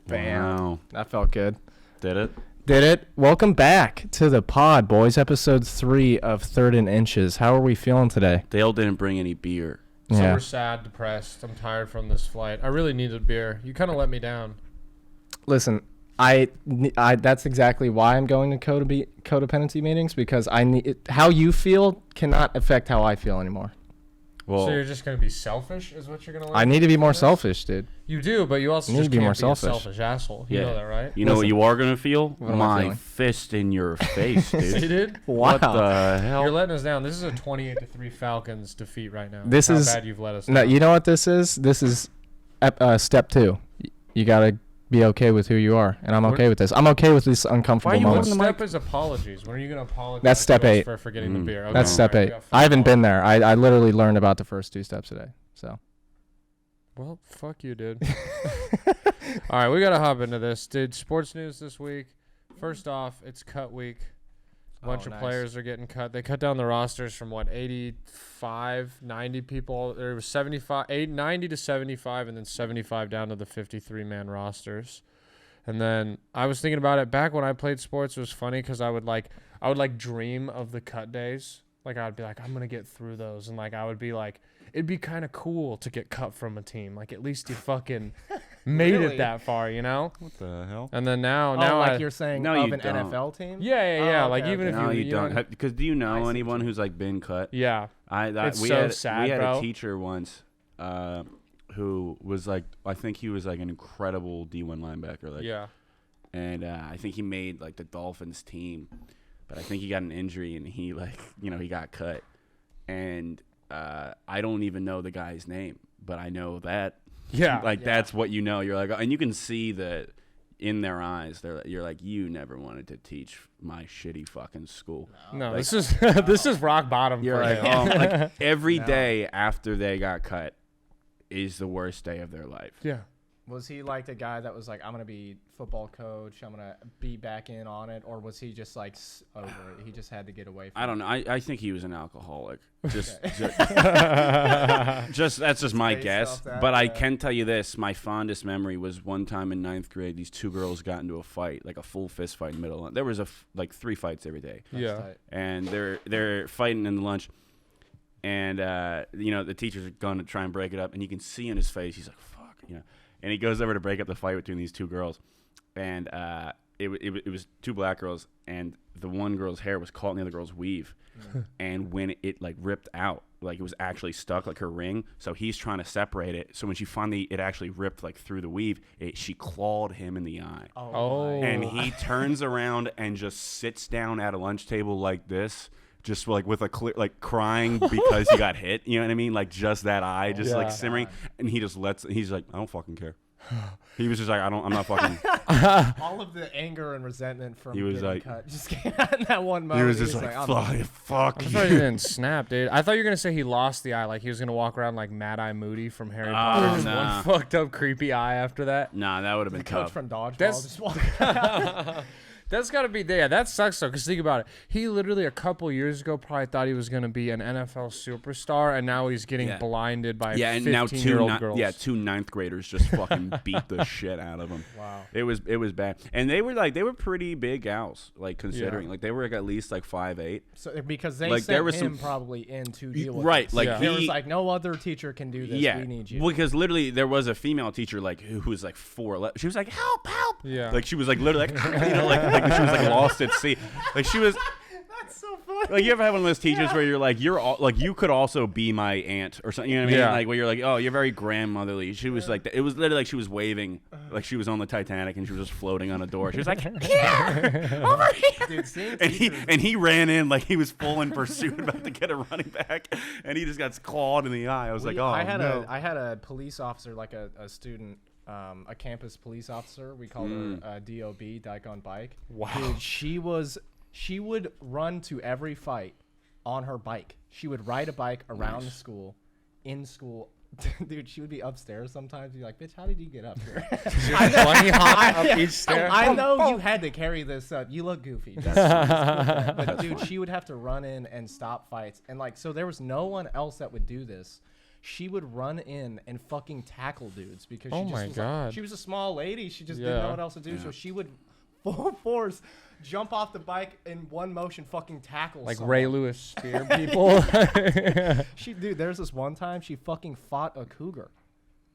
Bam. Wow. That felt good. Did it? Did it? Welcome back to the pod, boys. Episode 3 of Third and Inches. How are we feeling today? Dale didn't bring any beer. Super sad, depressed. I'm tired from this flight. I really needed beer. You kind of let me down. Listen, I that's exactly why I'm going to codependency meetings, because I need how you feel cannot affect how I feel anymore. Well, So you're just going to be selfish is what you're going to learn? I need to be more selfish, dude. You do, but you also You need just to be can't more be a selfish. selfish asshole. You Yeah. know that, right? you know what Listen. you are going to feel? What am I My feeling? fist in your face, You dude. did? What Wow. the hell? You're letting us down. This is a 28-3 Falcons defeat right now. This How is- bad you've let us No, down. you know what this is? This is step 2. You gotta be okay with who you are, and I'm okay with this. I'm okay with these uncomfortable Why are you moments. holding Step is apologies. When are you going to apologize That's step to us 8. for forgetting the beer? Okay, That's step alright, 8. we got I haven't football. been there. I literally learned about the first 2 steps today. So Well, fuck you, dude. All right, we got to hop into this. Dude, sports news this week. First off, it's cut week. A bunch of nice. players are getting cut. They cut down the rosters from, 85, 90 people. There was 90 to 75, and then 75 down to the 53-man rosters. And then I was thinking about it. Back when I played sports, it was funny because I would dream of the cut days. Like, I'd be like, I'm going to get through those. And, I would be like, it'd be kind of cool to get cut from a team. Like, at least you fucking made Really? it that far, you know? What the hell? And then now like you're saying No, of you an don't. NFL team? yeah. Oh, Like, okay, even okay. if No, you you don't. know, Because do you I know see anyone what who's like been cut? yeah. It's We so had sad, we had bro. a teacher once who was like, I think he was like an incredible D1 linebacker. Like, Yeah. and I think he made like the Dolphins team, but I think he got an injury and he he got cut. And I don't even know the guy's name, but I know that Yeah. that's what you know. You're like, and you can see that in their eyes. You're like, you never wanted to teach my shitty fucking school. No, Like- this is this is rock bottom You're for like, him. oh, like every No. day after they got cut is the worst day of their life. Yeah. Was he like the guy that was like, I'm going to be football coach, I'm going to be back in on it? Or was he just like over it? He just had to get away from I don't know. I think he was an alcoholic. Just that's just my Based guess. off that, But I yeah. can tell you this: my fondest memory was one time in 9th grade. These 2 girls got into a fight, like a full fist fight in the middle. There was like 3 fights every day, That's Yeah. tight. and they're fighting in the lunch. And the teacher's going to try and break it up, and you can see in his face, he's like, "Fuck," And he goes over to break up the fight between these 2 girls, and it was 2 black girls, and the one girl's hair was caught in the other girl's weave, and when it like ripped out, like it was actually stuck like her ring. So he's trying to separate it. So when it actually ripped like through the weave, she clawed him in the eye, Oh. and he turns around and just sits down at a lunch table like this. Just like with a clear, like crying because he got hit, you know what I mean? Like just that eye, just like Yeah. simmering, and he just he's like, I don't fucking care. He was just like, I'm not fucking. All of the anger and resentment from He was getting like- cut just came out in that one He moment. was just like, I'm fuck I'm surprised he didn't snap, dude. I thought you were gonna say he lost the eye, like he was gonna walk around like Mad Eye Moody from Harry Potter, just nah. one fucked up creepy eye after that. Nah, that would have the been coach tough. from Dodgeball That's- just walked. That's gotta be there. That sucks though, cause think about it. He literally a couple years ago probably thought he was gonna be an NFL superstar, and now he's getting Yeah. blinded by Yeah, and now 15-year-old girls. 2 9th graders just fucking beat the shit out of him. Wow. It was bad, and they were pretty big gals, like considering like they were like at least like 5'8". So because they Like, sent there was him some- probably in to deal with Right, this. like Yeah. There was he like no other teacher can do this. Yeah, We need you. well, because literally there was a female teacher like who was like 4'11". She was like, help, Yeah. like she was like literally like like she was like lost at sea, like she was. That's so funny. Like you ever have one of those teachers where you're like you could also be my aunt or something, you know what I mean? Yeah. Like where you're like, oh, you're very grandmotherly. She was like it was literally like she was waving like she was on the Titanic and she was just floating on a door. She was like, here, over here. Dude, seeing And teachers- he ran in like he was full in pursuit about to get a running back, and he just got clawed in the eye. I was like, oh I had no. I had a police officer, like a student, a campus police officer. We called her DOB, Dyke on Bike. Wow. Dude, she would run to every fight on her bike. She would ride a bike around the school, in school. Dude, she would be upstairs sometimes. You're like, bitch, how did you get up here? Bunny hop up each stair. I know you had to carry this up. You look goofy. But dude, she would have to run in and stop fights. And like, so there was no one else that would do this. she would run in and fucking tackle dudes because Oh she just my was God. Like, she was a small lady. She just didn't Yeah. know what else to do. Yeah. So she would full force jump off the bike in one motion, fucking tackle Like someone. Ray Lewis spear people. Dude, there's this one time she fucking fought a cougar.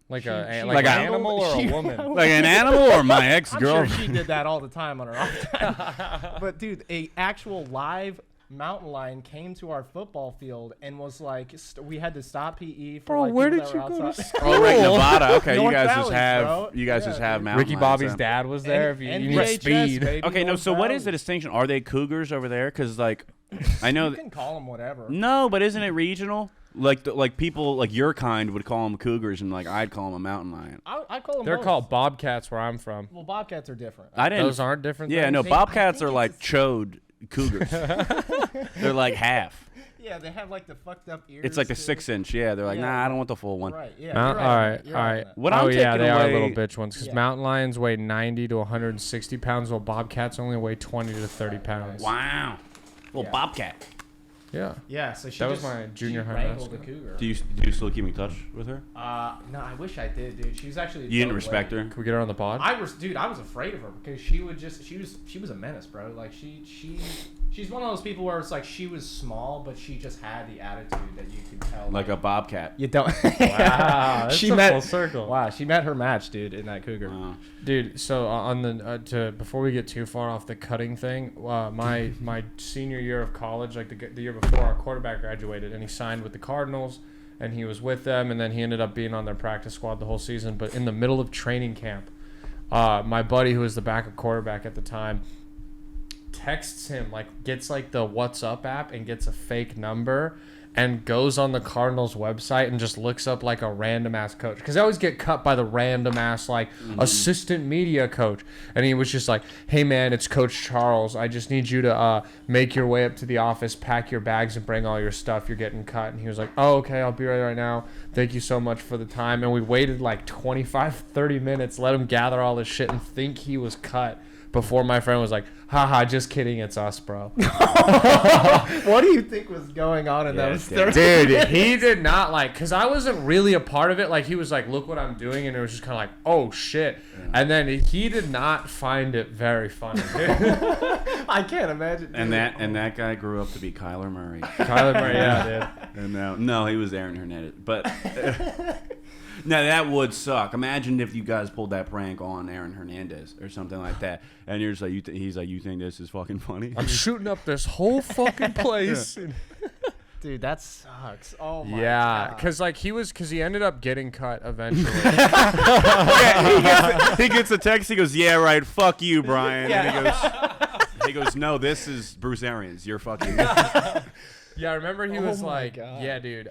like She- a she like an wrangled- animal or she- a woman. Like an animal or my I'm ex-girlfriend? sure she did that all the time on her off time. But dude, a actual live mountain lion came to our football field and was like, we had to stop PE for Bro, like where people did that you were go to outside. school? Oh, right, Nevada. Okay, North you guys Valley, just have bro. you guys Yeah, just have dude. mountain Ricky lions, Bobby's huh? dad was there. If you need NVHS, speed. baby, Okay, no. North So what is the Valley. distinction? Are they cougars over there? Because like, I know. You can call them whatever. No, but isn't it regional? Like people like your kind would call them cougars, and like I'd call them a mountain lion. I call them They're both. called bobcats where I'm from. Well, bobcats are different. I didn't. Those aren't different. Yeah, things? no. They- Bobcats I think are like it's chode cougars. They're like half. Yeah, they have like the fucked up ears. It's like the too. 6-inch. Yeah, they're like, Yeah. nah, I don't want the full one. Right. Yeah. Mount, you're right all on right, that, you're all right on right. that. What oh I'm yeah, taking they are away- little bitch ones because Yeah. mountain lions weigh 90 to 160 pounds, while bobcats only weigh 20 to 30 pounds. Wow. Little Yeah. bobcat. Yeah. Yeah, so she That was just, my junior she high wrangled mascot. a cougar. Do you still keep in touch with her? No, I wish I did, dude. She was actually. a You didn't dope respect lady. her. Can we get her on the pod? I was afraid of her because she was a menace, bro. Like she's one of those people where it's like she was small, but she just had the attitude that you could tell. Like a bobcat. you don't. Wow, that's she a met full circle. Wow, she met her match, dude, in that cougar. Wow. Dude, so on the before we get too far off the cutting thing, my senior year of college, like the year before, our quarterback graduated and he signed with the Cardinals, and he was with them, and then he ended up being on their practice squad the whole season. But in the middle of training camp, my buddy who was the backup quarterback at the time texts him, like gets like the WhatsApp app and gets a fake number and goes on the Cardinals website and just looks up like a random ass coach, because I always get cut by the random ass like assistant media coach, and he was just like, hey man, it's Coach Charles, I just need you to make your way up to the office, pack your bags and bring all your stuff, you're getting cut. And he was like, oh okay, I'll be right now, thank you so much for the time. And we waited like 25-30 minutes, let him gather all this shit and think he was cut before my friend was like, haha, just kidding, it's us, bro. What do you think was going on in Yeah, those damn. 30 Dude, he did not like, because I wasn't really a part of it. Like, he was like, look what I'm doing. And it was just kind of like, oh, shit. And then he did not find it very funny. I can't imagine. And that guy grew up to be Kyler Murray. Kyler Murray, yeah, dude. And no, he was Aaron Hernandez. But no, that would suck. Imagine if you guys pulled that prank on Aaron Hernandez or something like that, and you're just like, he's like, you think this is fucking funny? I'm shooting up this whole fucking place. Dude, that sucks. Oh my Yeah, god. because he ended up getting cut eventually. Yeah, he gets a text. He goes, "Yeah, right. Fuck you, Brian." And he goes, "No, this is Bruce Arians. You're fucking." Yeah, I remember he Oh was my like, God. yeah, dude,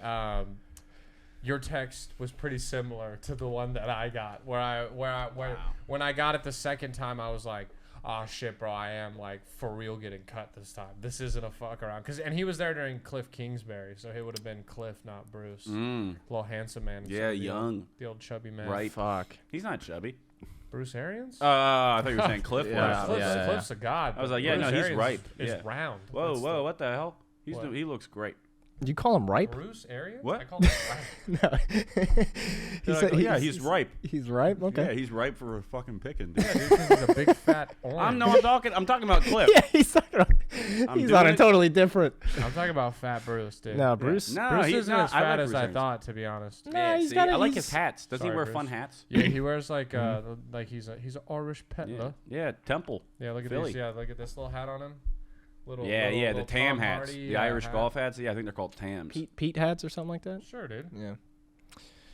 your text was pretty similar to the one that I got. When I got it the second time, I was like, oh shit, bro, I am like for real getting cut this time. This isn't a fuck around. And he was there during Cliff Kingsbury, so it would have been Cliff, not Bruce. Little handsome man. Yeah, instead of young. The old chubby man. Right. Fuck. He's not chubby. Bruce Arians? I thought you were saying Cliff Yeah. was. Cliff's a god. I was but like, yeah, Bruce no, he's Arians ripe. Is Yeah. round. Whoa, That's whoa, what the hell? What? He looks great. You call him ripe? Bruce Arians? What? I call him ripe. No. He said yeah, he's ripe. He's ripe. Okay. Yeah, he's ripe for a fucking picking. Dude. Yeah, dude, 'cause he's a big fat orange. I'm talking about Cliff. Yeah, he's talking. He's doing on a it. totally different. I'm talking about fat Bruce, dude. No, Bruce. No, Bruce he's isn't not. as I fat like as Bruce I Arians. thought, to be honest. No, Yeah, he's see, got. I like he's- his hats. Does he Sorry, wear Bruce. fun hats? Yeah, he wears like like he's a Irish Yeah, peddler. yeah, Temple. Yeah, look at Philly. these. Yeah, look at this little hat on him. The little Tam Tom hats, Hardy, the Irish hat. golf hats. Yeah, I think they're called Tams. Pete hats or something like that. Sure, dude. Yeah.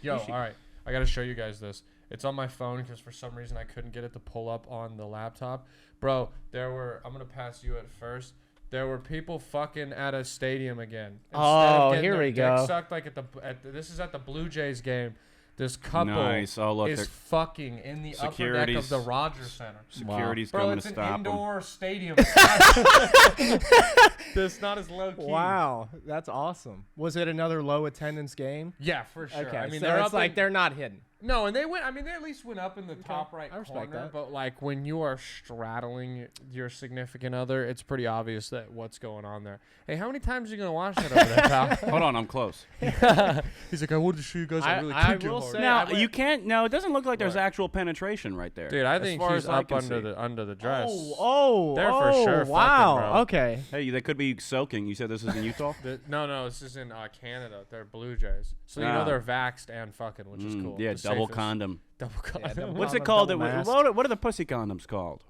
Yo, all right. I gotta show you guys this. It's on my phone because for some reason I couldn't get it to pull up on the laptop. Bro, I'm gonna pass you at first. There were people fucking at a stadium again. Instead Oh, of getting here their we dick go. Sucked like this is at the Blue Jays game. This couple Nice. Oh, look, is they're- fucking in the upper deck of Security's- the Rogers Center. Security's Bro, coming it's to an stop him. indoor stadium. It's not as low key. Wow, that's awesome. Was it another low attendance game? Yeah, for sure. Okay, I mean, so they're it's up like in- they're not hidden. No, and they went. I mean, they at least went up in the top right I respect corner. that. But like when you are straddling your significant other, it's pretty obvious that what's going on there. Hey, how many times are you gonna watch that over there, pal? Hold on, I'm close. He's like, I wanted to show you guys. I really I kicked it will hard. say- Now I went- you can't. No, it doesn't look like there's What? actual penetration right there. Dude, I as think far he's as I up can under see. the dress. They're for sure fucking, Wow. bro. Okay. Hey, they could be soaking. You said this is in Utah. No, this is in Canada. They're Blue Jays, so you Ah. know they're vaxxed and fucking, which is cool. Yeah, The double safest. condom. Double Yeah, condom. double What's it condom, called? double mask. What are the pussy condoms called?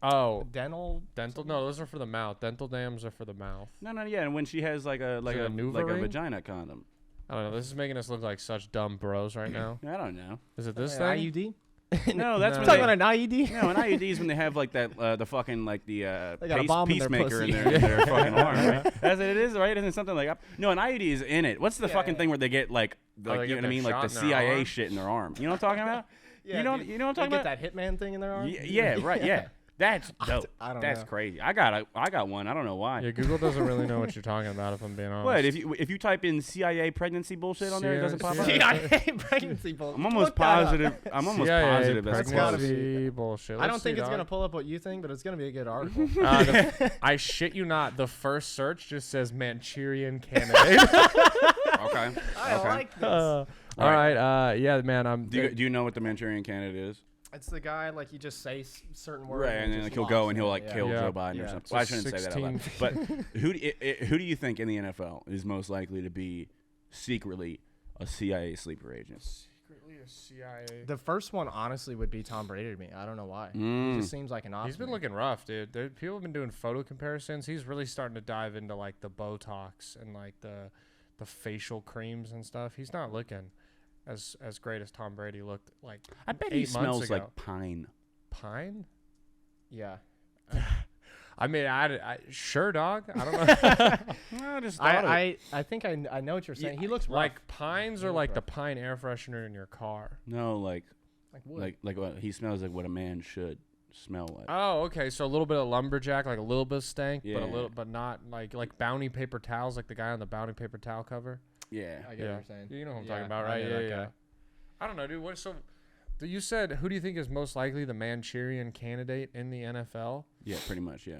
Oh, Dental. dental. No, those are for the mouth. Dental dams are for the mouth. No, yeah. And when she has like a it a NuvaRing? vagina condom. I don't know. This is making us look like such dumb bros right now. I don't know. Is it this An thing? IUD. No, that's No. when Talking they, about an IUD. no, an IUD is when they have like that the fucking like the They got a bomb in their peacemaker in pussy. their fucking arm, right? As it is, right? Isn't it something like no? An IUD is in it. What's the Yeah, fucking yeah. thing where they get like they you know get what I their mean, like shot the in their CIA arm? shit in their arm? You know what I'm talking about? Yeah, you know dude, what I'm they talking get about? that hitman thing in their arm. Yeah, right. Yeah, that's dope. I don't That's know. crazy. I got one. I don't know why. Yeah, Google doesn't really know what you're talking about. If I'm being honest. What if you type in CIA pregnancy bullshit on there, it doesn't pop up? CIA pregnancy bull. I'm almost Look that up. positive. I'm almost CIA positive that's gotta close. pregnancy bullshit. I don't Let's think see, it's dog. gonna pull up what you think, but it's gonna be a good article. I shit you not. The first search just says Manchurian candidate. Okay. I Okay. like this. All right. Yeah, man. Do you know what the Manchurian candidate is? It's the guy like you just say certain words, Right, and then just like he'll locks go and he'll it. like Yeah. kill Yeah. Joe Biden or Yeah. something. So Well, I shouldn't say that out loud. 16. But who do you think in the NFL is most likely to be secretly a CIA sleeper agent? Secretly a CIA. The first one honestly would be Tom Brady to me. I don't know why. He Mm. just seems like an option. He's been looking rough, dude. People have been doing photo comparisons. He's really starting to dive into like the Botox and like the facial creams and stuff. He's not looking as great as Tom Brady looked like I bet 8 he months smells ago. like pine. Pine. Yeah. I mean, I sure, dog. I don't know. I just thought it. I think I know what you're saying. He looks rough. Like pines He are looks like the rough. pine air freshener in your car. No, like wood. what he smells like what a man should smell like. Oh, okay. So a little bit of lumberjack, like a little bit of stank, but Yeah. but not like Bounty paper towels, like the guy on the Bounty paper towel cover. Yeah. I get what you're saying. You know what I'm Yeah, talking about, I right? know Yeah, that yeah. guy. I don't know, dude. What? So, you said who do you think is most likely the Manchurian candidate in the NFL? Yeah, pretty much. Yeah.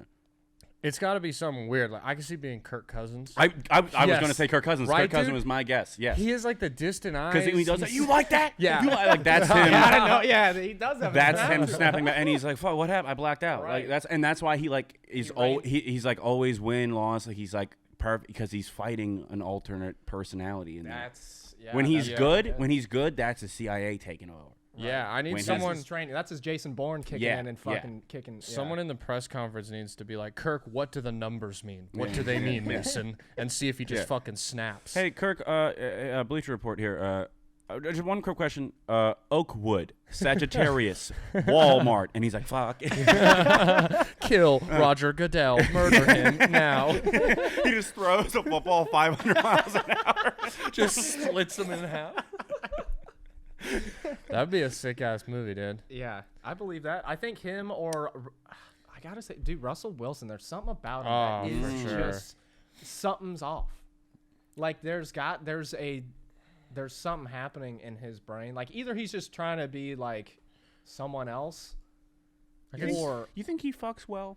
It's got to be something weird. Like I can see being Kirk Cousins. I was Yes. gonna say Kirk Cousins. Right, Kirk Cousins dude? was my guess. Yes. He has like the distant eyes. Because he does that. He's- You like that? Yeah. You like that's him. Yeah, I don't know. Yeah, he does have. That's a him snap. snapping back, and he's like, "Fuck, what happened? I blacked out." Right. Like that's why he like is He he's like always win loss. Like he's like perfect because he's fighting an alternate personality in there. That's When he's yeah, good, yeah. when he's good, that's the CIA taking over. Yeah, I need When he's- someone. That's his training. That's his Jason Bourne kicking Yeah, in and yeah. fucking kicking. Yeah. Someone in the press conference needs to be like, Kirk, what do the numbers mean? What Yeah. do they mean, Yeah. Mason? And see if he just Yeah. fucking snaps. Hey, Kirk, Bleacher Report here. Just one quick question. Oakwood, Sagittarius, Walmart, and he's like, "Fuck." Kill Roger Goodell. Murder him now. He just throws a football 500 miles an hour. Just splits him in half. That'd be a sick ass movie, dude. Yeah, I believe that. I think him or I gotta say, dude, Russell Wilson. There's something about him Oh, that is for sure. just something's off. Like there's something happening in his brain. Like either he's just trying to be like someone else, or You think he fucks well?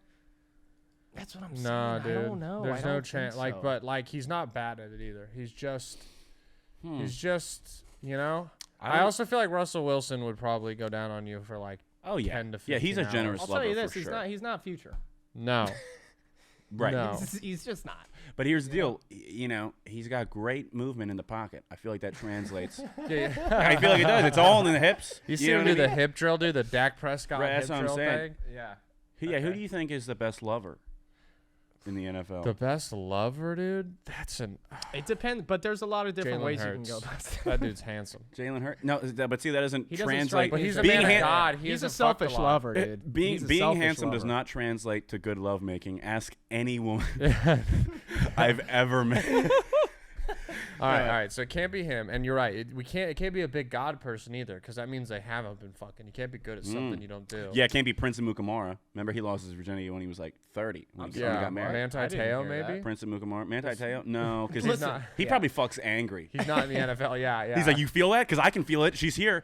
that's what I'm saying. Nah, dude. I don't know. There's I no don't chance. think Like, so. but like, he's not bad at it either. He's just, you know. I don't- also feel like Russell Wilson would probably go down on you for like Oh yeah, 10 to yeah. He's a 15 generous I'll lover tell you this: for he's sure. he's not future. no. Right. No. He's just not. But here's the deal. You know, he's got great movement in the pocket. I feel like that translates. Yeah. I feel like it does. It's all in the hips. You see know him what I do the mean? hip drill, dude, the Dak Prescott Right, hip that's what I'm drill saying. thing. Yeah. Who Okay. do you think is the best lover in the NFL? The best lover, dude. That's an It depends, but there's a lot of different Jalen ways Hurts. you can go about it. that dude's handsome. Jalen Hurts? No, but see, that doesn't He doesn't translate. strike But me he's as a being man of han- God. He He's a hasn't fucked selfish lot. lover, dude. Being He's a being selfish handsome does lover. not translate to good lovemaking. Ask any woman I've ever met. right. So it can't be him, and you're right. It can't be a big god person either, because that means they haven't been fucking. You can't be good at something you don't do. Yeah, it can't be Prince of Mukamura. Remember, he lost his virginity when he was like 30. When he got married. Manti I didn't Te'o hear maybe. that. Prince of Mukamura. Manti Te'o? No, because He's not. he probably fucks angry. He's not in the NFL. Yeah. He's like, you feel that? Because I can feel it. She's here.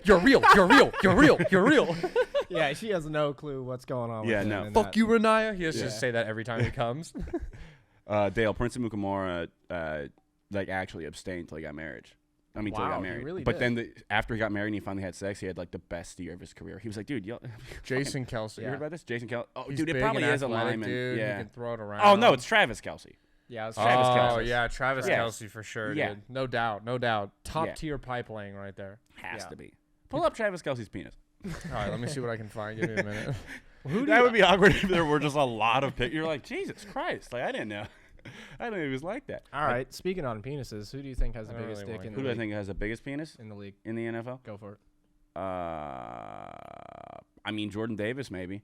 You're real. You're real. You're real. You're real. Yeah, she has no clue what's going on. Yeah, with him no. and Fuck that. you, Renaya. He has to Yeah. say that every time he comes. Dale, Prince of Mukamura, like actually abstained until he got married. Till he Wow, got he married. really but did. then after he got married and he finally had sex, he had like the best year of his career. He was like, dude, Jason Kelsey. you heard about this? Jason Kelsey. Oh, He's dude, it big probably and is a athletic, lineman. dude. Yeah. He can throw it around. Oh no, it's Travis Kelsey. Yeah, it was Travis Oh Kelce. yeah, Travis Yeah. Kelsey for sure. Yeah. Dude. No doubt. Top Yeah. tier pipe laying right there. Has Yeah. to be. Pull up Travis Kelsey's penis. All right, let me see what I can find. Give me a minute. That would be awkward if there were just a lot of pictures. You're like, Jesus Christ! Like I didn't know. I didn't know he was like that. All right, speaking on penises, who do you think has the I don't biggest really dick want in to. Who the do I league? think has the biggest penis In the league, in the NFL? go for it. I mean Jordan Davis maybe.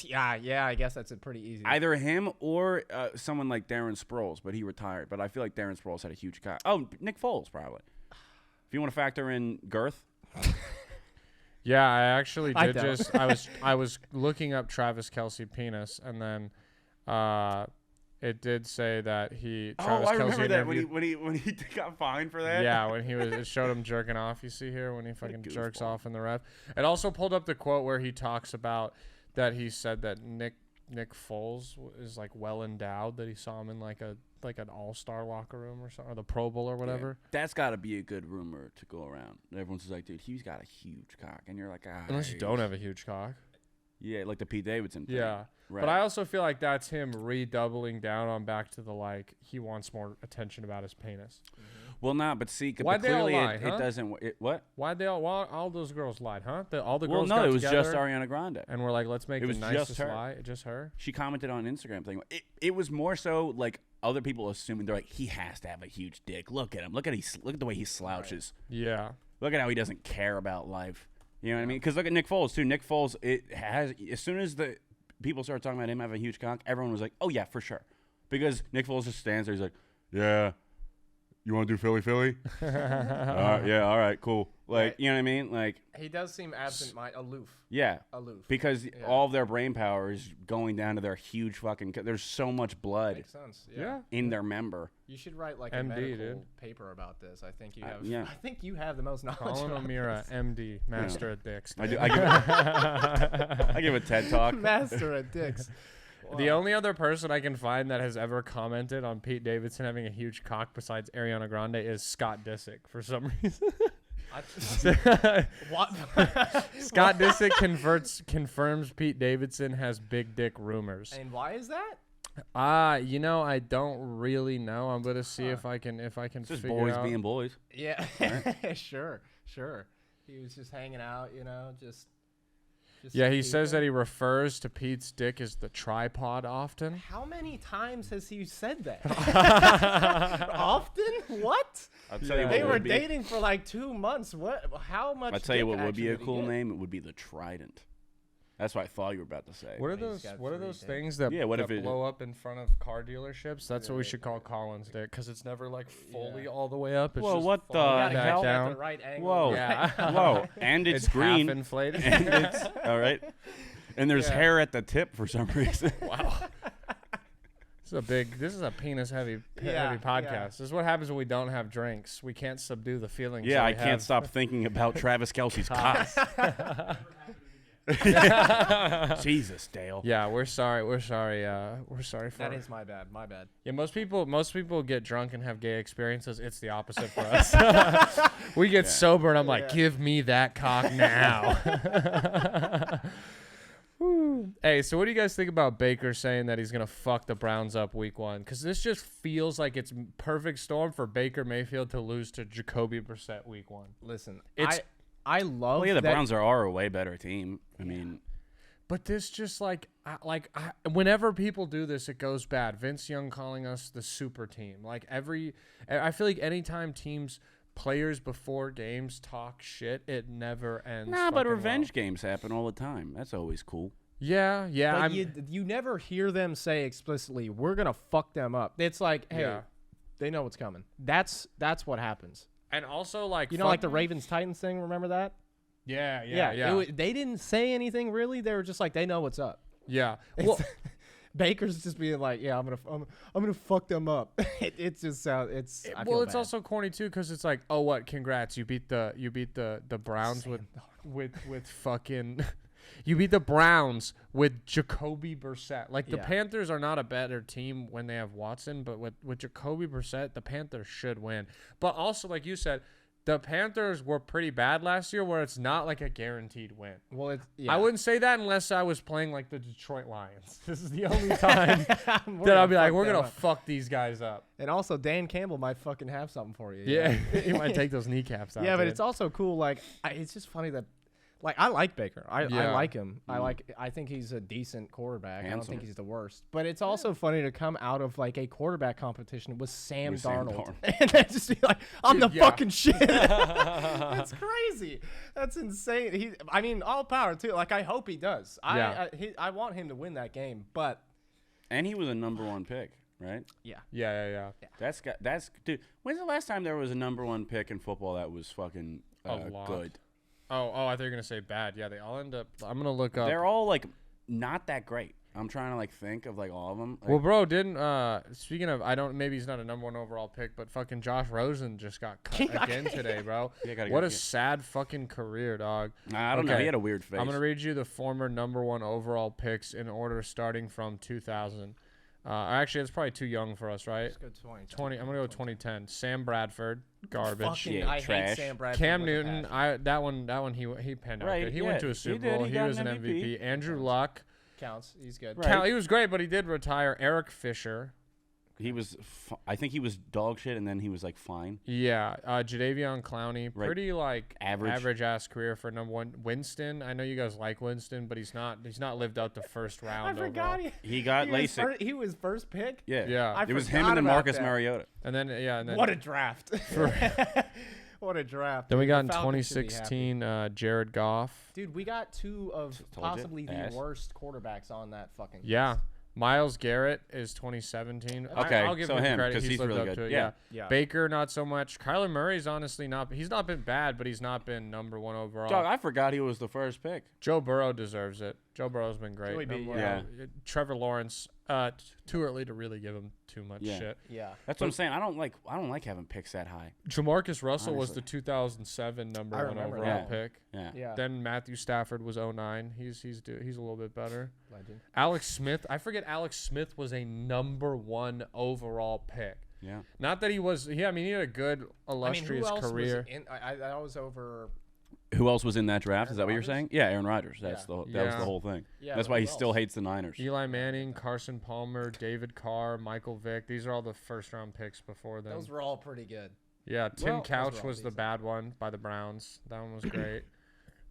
Yeah, I guess that's a pretty easy. Either him or someone like Darren Sproles, but he retired. But I feel like Darren Sproles had a huge cock. Oh, Nick Foles probably. If you want to factor in girth. Yeah, I actually I did don't. just. I was looking up Travis Kelsey penis, and then, it did say that he. Travis I Kelce remember that interviewed- when he got fined for that. Yeah, when he was, it showed him jerking off. You see here when he fucking jerks goofball. off in the ref. It also pulled up the quote where he talks about that he said that Nick Foles is like well endowed, that he saw him in like an all-star locker room or something, or the Pro Bowl or whatever. Yeah. That's got to be a good rumor to go around. Everyone's just like, dude, he's got a huge cock, and you're like, Unless you don't have a huge cock. Yeah, like the Pete Davidson thing. Yeah. Right. But I also feel like that's him redoubling down on back to the like he wants more attention about his penis. Well, nah, but see, but Why'd they all clearly lie, it huh? doesn't. What? Why'd they all those girls lied, huh? All the Well, girls no, got it was together just Ariana Grande. and we're like, let's make It the was just nicest her. lie. Just her. She commented on Instagram thing. It was more so like other people assuming they're like, he has to have a huge dick. Look at him. Look at the way he slouches. Yeah. Look at how he doesn't care about life. You know what I mean? Because look at Nick Foles too. Nick Foles, it has as soon as the people started talking about him having a huge cock, everyone was like, oh yeah, for sure. Because Nick Foles just stands there. He's like, yeah, you want to do Philly? Yeah, all right, cool. Like, Right. you know what I mean? Like, He does seem aloof. yeah. Aloof. Because all of their brain power is going down to their huge fucking. There's so much blood Makes sense. Yeah. in their member. You should write like a MD, medical dude. paper about this. I think you have. yeah. I think you have the most knowledge. Colin about O'Meara, this. MD, master at dicks. I do. I give a TED talk. Master at dicks. The only other person I can find that has ever commented on Pete Davidson having a huge cock besides Ariana Grande is Scott Disick for some reason. What? Scott Disick confirms Pete Davidson has big dick rumors. And why is that? I don't really know. I'm gonna see if I can It's just figure boys out. being boys. Yeah. Sure. He was just hanging out, just Yeah, he Pete says there. that he refers to Pete's dick as the tripod often. How many times has he said that? Often? What? I'll tell you Yeah. what They were would be- dating for like 2 months. What? How much? I'll tell you dick what would be a action did he cool get? name. It would be the Trident. That's what I thought you were about to say. What are He's those? got What are 3 those dicks. things that, Yeah, what that if it- blow up in front of car dealerships? That's what we should call Colin's dick because it's never like fully Yeah. all the way up. It's Whoa, just what the You falling gotta back catch it at down. the right angle. Whoa. Yeah. Whoa, and it's, green. half inflated. And it's all right. And there's Yeah. hair at the tip for some reason. Wow. This is a penis heavy Yeah, podcast. yeah. This is what happens when we don't have drinks. We can't subdue the feelings. Yeah, that I we can't have. stop thinking about Travis Kelsey's cock. Jesus, Dale. Yeah, we're sorry. We're sorry. We're sorry for That is my bad. My bad. Yeah, most people get drunk and have gay experiences. It's the opposite for us. We get sober and I'm like, Yeah. give me that cock now. Woo. Hey, so what do you guys think about Baker saying that he's gonna fuck the Browns up week 1? Because this just feels like it's perfect storm for Baker Mayfield to lose to Jacoby Brissett week 1. Listen, It's- I love Well, yeah, the that. Browns are a way better team. I mean, But this just whenever people do this, it goes bad. Vince Young calling us the super team. I feel like anytime players before games talk shit, it never ends. nah, but fucking revenge well. games happen all the time. That's always cool. Yeah. But you never hear them say explicitly, "We're gonna fuck them up." It's like, hey, Yeah. They know what's coming. That's what happens. And also, like, You know, like the Ravens Titans thing. Remember that? yeah. They didn't say anything really. They were just like, they know what's up. Yeah. Well, Baker's just being like, yeah, I'm gonna fuck them up. It just sounds. I feel it's bad. also corny too, because it's like, oh, what? Congrats, you beat the Browns with fucking. You beat the Browns with Jacoby Brissett. Like, the Yeah. Panthers are not a better team when they have Watson, but with Jacoby Brissett, the Panthers should win. But also, like you said, the Panthers were pretty bad last year, where it's not like a guaranteed win. Well, it's. Yeah. I wouldn't say that unless I was playing like the Detroit Lions. This is the only time that I'll be like, we're going to fuck these guys up. And also, Dan Campbell might fucking have something for you. Yeah, he might take those kneecaps out. Yeah, but dude. it's also cool. Like, it's just funny that, like, I like Baker. I Yeah. like him. I think he's a decent quarterback. I don't Handsome. think he's the worst. But it's also funny to come out of like a quarterback competition with Sam With Sam Darnold, Darnold. and then just be like, I'm Dude, the yeah. fucking shit. That's crazy. That's insane. I mean, all power too. Like, I hope he does. Yeah. I want him to win that game. But And he was a number 1 pick, right? Yeah. That's dude. When's the last time there was a number 1 pick in football that was fucking A lot. good? Oh, I thought you were going to say bad. Yeah, they all end up. I'm going to look up. They're all like not that great. I'm trying to like think of like all of them. Like, Well, bro, didn't speaking of, maybe he's not a number 1 overall pick, but fucking Josh Rosen just got cut again today, bro. Yeah, gotta What go- a sad fucking career, dog. I don't know. Okay. He had a weird face. I'm gonna read you the former number 1 overall picks in order, starting from 2000. Actually, it's probably too young for us, right? let's go 20. I'm gonna go 2010. Sam Bradford, garbage. Fucking, Yeah, I trash. hate Sam Bradford. Cam with a Newton, passion. that one he panned out Right, good. He yeah, went to a he Super did. Bowl. He He got was an an MVP. MVP. Andrew Luck. Counts. He's good. Right. He was great, but he did retire. Eric Fisher. He was. I think he was dog shit, and then he was like fine. Yeah, Jadeveon Clowney, Right. pretty like Average. average-ass career for number 1. Winston, I know you guys like Winston, but he's not lived out the first I round forgot overall. He got was LASIK. he was first pick. Yeah. Yeah. I It was him forgot and then about Marcus that. Mariota. And then What a draft! What a draft! then we dude. got The in Falcons should be happy. 2016 Jared Goff. Dude, we got 2 of Told ya. possibly the Ass. worst quarterbacks on that fucking. Yeah. list. Myles Garrett is 2017. Okay, I'll give so him him, credit. 'cause he's lived really up good. to it. Yeah. Yeah. Baker, not so much. Kyler Murray's honestly not. He's not been bad, but he's not been number 1 overall. Dog, I forgot he was the first pick. Joe Burrow deserves it. Joe Burrow's been great. Joey B, Number yeah. 1. Trevor Lawrence. Too early to really give him too much Yeah. shit. Yeah. That's what I'm saying. I don't like having picks that high. Jamarcus Russell was Honestly. the 2007 number I 1 remember overall that. pick. Yeah. Yeah. Then Matthew Stafford was 09. He's a little bit better. Legend. Alex Smith. I forget Alex Smith was a number 1 overall pick. Yeah. Not that he was. Yeah, I mean, he had a good illustrious who else career. Was in, I was over. Who else was in that draft? Aaron Is that what you're Rodgers? saying? Yeah, Aaron Rodgers. That's Yeah. that was Yeah. the whole thing. Yeah, That's but why who he still else? hates the Niners. Eli Manning, Carson Palmer, David Carr, Michael Vick. These are all the first round picks before them. Those were all pretty good. Yeah, Tim Well, those Couch were all was the decent. bad one by the Browns. That one was great.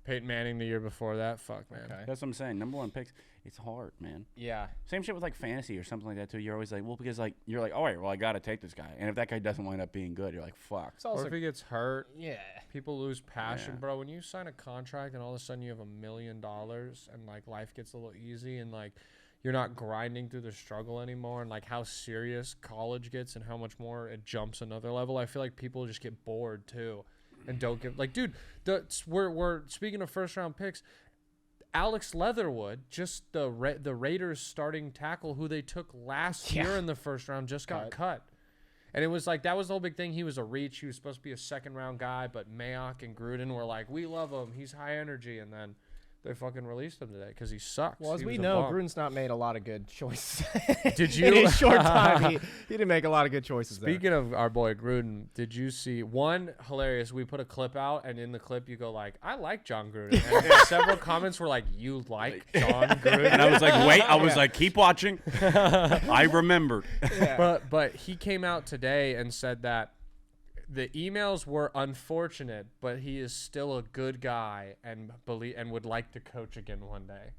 Peyton Manning the year before that. Fuck, man. Okay. That's what I'm saying. Number 1 picks. It's hard, man. Yeah. Same shit with like fantasy or something like that too. You're always like, well, because like you're like, all right, well, I gotta take this guy, and if that guy doesn't wind up being good, you're like, fuck. It's Or also if he gets hurt, yeah. people lose passion, Yeah. bro. When you sign a contract and all of a sudden you have $1 million and like life gets a little easy and like you're not grinding through the struggle anymore, and like how serious college gets and how much more it jumps another level, I feel like people just get bored too and don't give like, dude, we're speaking of first round picks. Alex Leatherwood, just the Raiders starting tackle who they took last Yeah. year in the first round, just got cut. And it was like, that was the whole big thing. He was a reach. He was supposed to be a second round guy, but Mayock and Gruden were like, we love him. He's high energy. And then they fucking released him today because he sucks. Well, as He we was a know, bum. Gruden's not made a lot of good choices. Did In you- his short time, he didn't make a lot of good choices there. Speaking of our boy Gruden, did you see one hilarious? We put a clip out, and in the clip you go like, "I like John Gruden," and several comments were like, "You like John Gruden?" And I was like, wait, I was like, keep watching. I remembered. Yeah. But he came out today and said that the emails were unfortunate, but he is still a good guy and would like to coach again one day.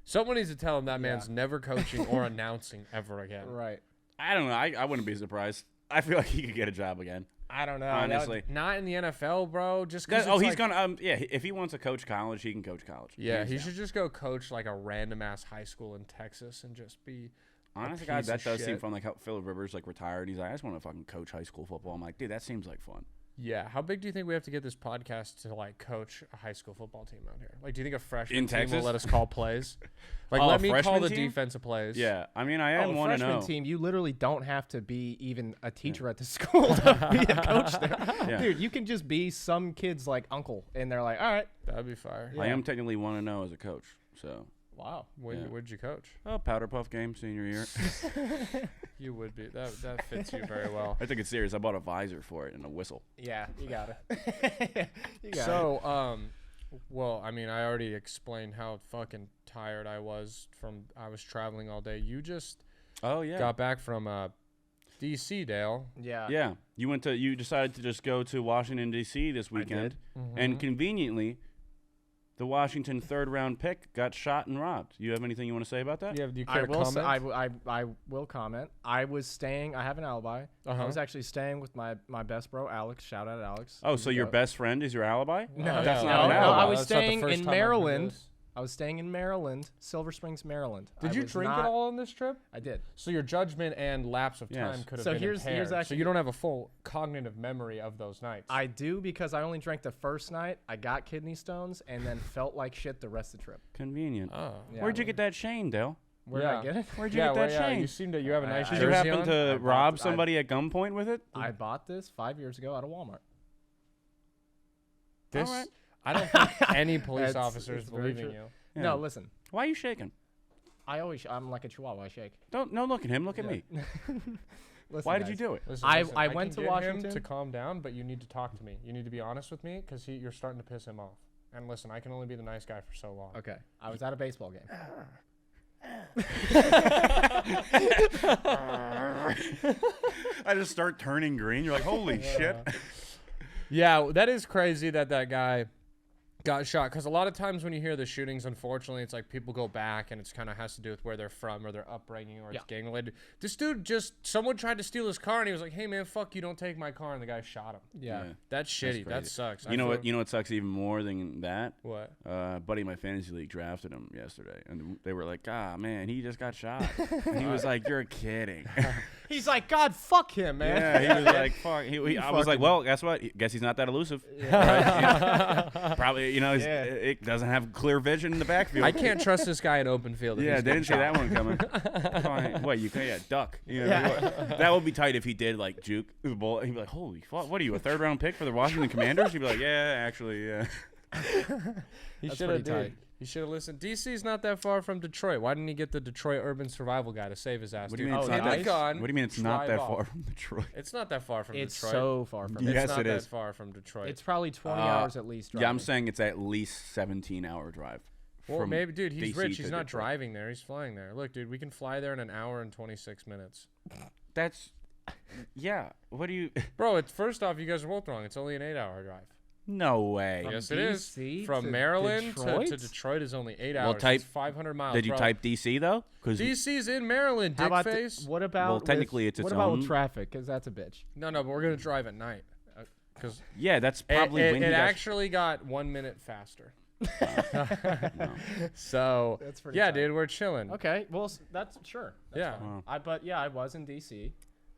Someone needs to tell him that man's never coaching or announcing ever again. Right. I don't know. I wouldn't be surprised. I feel like he could get a job again. I don't know. Honestly. Not in the NFL, bro. Just because. He's gonna. Yeah, if he wants to coach college, he can coach college. Yeah, Hands he down. should just go coach like a random ass high school in Texas and just be Honestly, God, piece that of does seem shit. fun. Like how Phillip Rivers like retired. He's like, I just want to fucking coach high school football. I'm like, dude, that seems like fun. Yeah. How big do you think we have to get this podcast to like coach a high school football team out here? Like, do you think a freshman In team will Texas? let us call plays? Like, Oh, a let me call freshman the team? defensive plays. Yeah, I mean, I Oh, am a 1 to freshman 0. team, you literally don't have to be even a teacher at the school to be a coach there. Yeah. Dude, you can just be some kid's like uncle, and they're like, all right. That'd be fire. I am technically 1 to 0 as a coach. So, Wow. Where'd you coach? Powder Puff game senior year. You would be. That fits you very well. I took it serious. I bought a visor for it and a whistle. Yeah, you got it. You got it. So, well, I mean, I already explained how fucking tired I was I was traveling all day. You just Oh yeah. got back from DC, Dale. Yeah. Yeah, you decided to just go to Washington D.C. this weekend, and conveniently, the Washington 3rd round pick got shot and robbed. You have anything you want to say about that? Yeah, do you I care to will. comment? I will comment. I was staying. I have an alibi. Uh-huh. I was actually staying with my best bro Alex. Shout out Alex. Oh, He's so the your goat. best friend is your alibi? Oh, No, That's no, not an no, alibi. I was That's not the staying first in time I've heard Maryland. this. I was staying in Maryland, Silver Springs, Maryland. Did I you was drink not- it all on this trip? I did. So your judgment and lapse of Yes. time could have So been here's impaired. So actually- you don't have a full cognitive memory of those nights. I do because I only drank the first night. I got kidney stones and then felt like shit the rest of the trip. Convenient. Oh. Yeah. Where'd you get that chain, Dale? Where did I get it? Where'd you get that chain? You seem to. You have a nice I- Did jersey you happen on? to I bought rob th- I- somebody at gunpoint with it? I bought this 5 years ago at a Walmart. This. Alright. I don't think any police That's- officers it's very believe in true. you. Yeah. No, listen. Why are you shaking? I'm like a chihuahua. I shake. Don't look at him. Look at me. Listen, Why did you guys. do it? Listen, I can went to get him Washington. to calm down, but you need to talk to me. You need to be honest with me because you're starting to piss him off. And listen, I can only be the nice guy for so long. Okay. I was at a baseball game. I just start turning green. You're like, holy shit. Yeah, that is crazy that guy got shot. Because a lot of times when you hear the shootings, unfortunately, it's like people go back and it's kind of has to do with where they're from or their upbringing or it's gang related. This dude someone tried to steal his car and he was like, hey man, fuck you, don't take my car. And the guy shot him. Yeah. That's shitty. That crazy. sucks. You know what? You know what sucks even more than that? What? Buddy in my fantasy league drafted him yesterday, and they were like, "Ah, man, he just got shot." And he was like, "You're kidding." He's like, God, fuck him, man. Yeah, he was like, "Fuck." I was like, "Well, guess what? Guess he's not that elusive." Right? Yeah. Probably, it doesn't have clear vision in the backfield. I can't trust this guy in open field. if Yeah, he's they didn't see getting that shot. one coming. Fine. What, you can't duck. You know, that would be tight if he did like juke the ball. He'd be like, "Holy fuck! What are you, a 3rd round pick for the Washington Commanders?" He'd be like, "Yeah, actually, yeah." He That's should pretty have tight. did. He should have listened. DC's not that far from Detroit. Why didn't he get the Detroit urban survival guy to save his ass? What do you dude? mean? It's Oh, not nice. Get the gun, What do you mean it's not drive that off. far from Detroit? It's not that far from It's Detroit. so far from Yeah. It's Yes, not it that is. far from Detroit. It's probably 20 hours at least. Yeah, I'm driving. saying it's at least 17-hour drive. well, from maybe, dude. He's DC rich. to He's not Detroit. driving there. He's flying there. Look, dude, we can fly there in an hour and 26 minutes. That's, yeah. What do you? Bro, it's first off, you guys are both wrong. It's only an 8-hour drive. No way. From Yes, it is. DC From to Maryland Detroit? to Detroit is only 8 Well, hours. type- It's 500 miles. Did you bro. type DC though? Because DC's in Maryland, How about dickface. what about? Well, technically with, it's its what about own- with traffic? Because that's a bitch. No, but we're gonna drive at night. Because yeah, that's probably it when you guys. actually got 1 minute faster. No. So That's pretty yeah, tight. dude, we're chilling. Okay, well, that's sure. That's Yeah. fine. Wow. But yeah, I was in DC.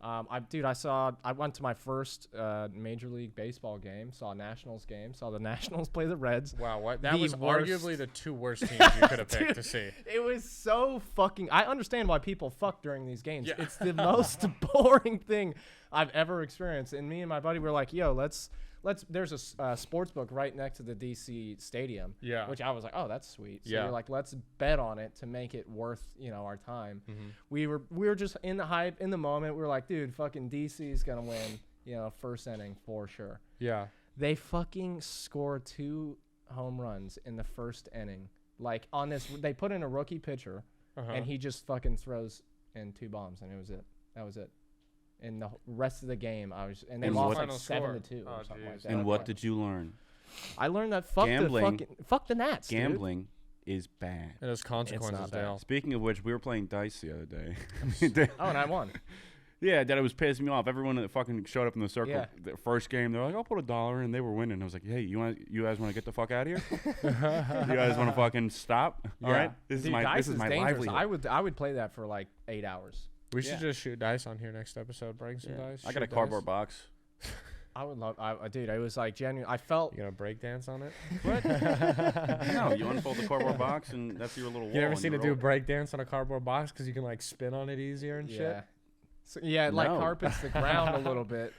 I went to my first Major League Baseball game. Saw a Nationals game. Saw the Nationals play the Reds. Wow, what? That The was worst. arguably the 2 worst teams you could have picked Dude, to see. It was so fucking. I understand why people fuck during these games. Yeah. It's the most boring thing I've ever experienced. And me and my buddy were like, "Yo, let's." There's a sports book right next to the DC stadium. Yeah. Which I was like, oh, that's sweet. So Yeah. we're like, let's bet on it to make it worth our time. Mm-hmm. We were just in the hype in the moment. We were like, dude, fucking DC's gonna win. First inning for sure. Yeah. They fucking scored 2 home runs in the first inning. Like on this, they put in a rookie pitcher, and he just fucking throws in 2 bombs, and it was it. That was it. And the rest of the game, they And lost what- like Final 7-2 score. or Oh, something like jeez. that. And what did you learn? I learned that fuck Gambling. the Nats. dude. Gambling is bad. It has consequences, bad. Dale. Speaking of which, we were playing dice the other day. Oh, and I won. Yeah, that it was pissing me off. Everyone that fucking showed up in the circle, Yeah. the first game, they're like, "I'll put $1," and they were winning. I was like, "Hey, you guys want to get the fuck out of here? You guys want to fucking stop? All Yeah. right, this Dude, is dice my dangerous. livelihood." I would play that for like 8 hours. We should Yeah. just shoot dice on here next episode. Bring some dice. I got a shoot cardboard dice. box. I would love. Dude, it was like genuine. I felt. You gonna break dance on it? What? No, you unfold the cardboard box and that's your little wall. You ever and seen you it do roll break dance on a cardboard box because you can like spin on it easier and Yeah. shit? So, yeah, it like No. carpets the ground a little bit.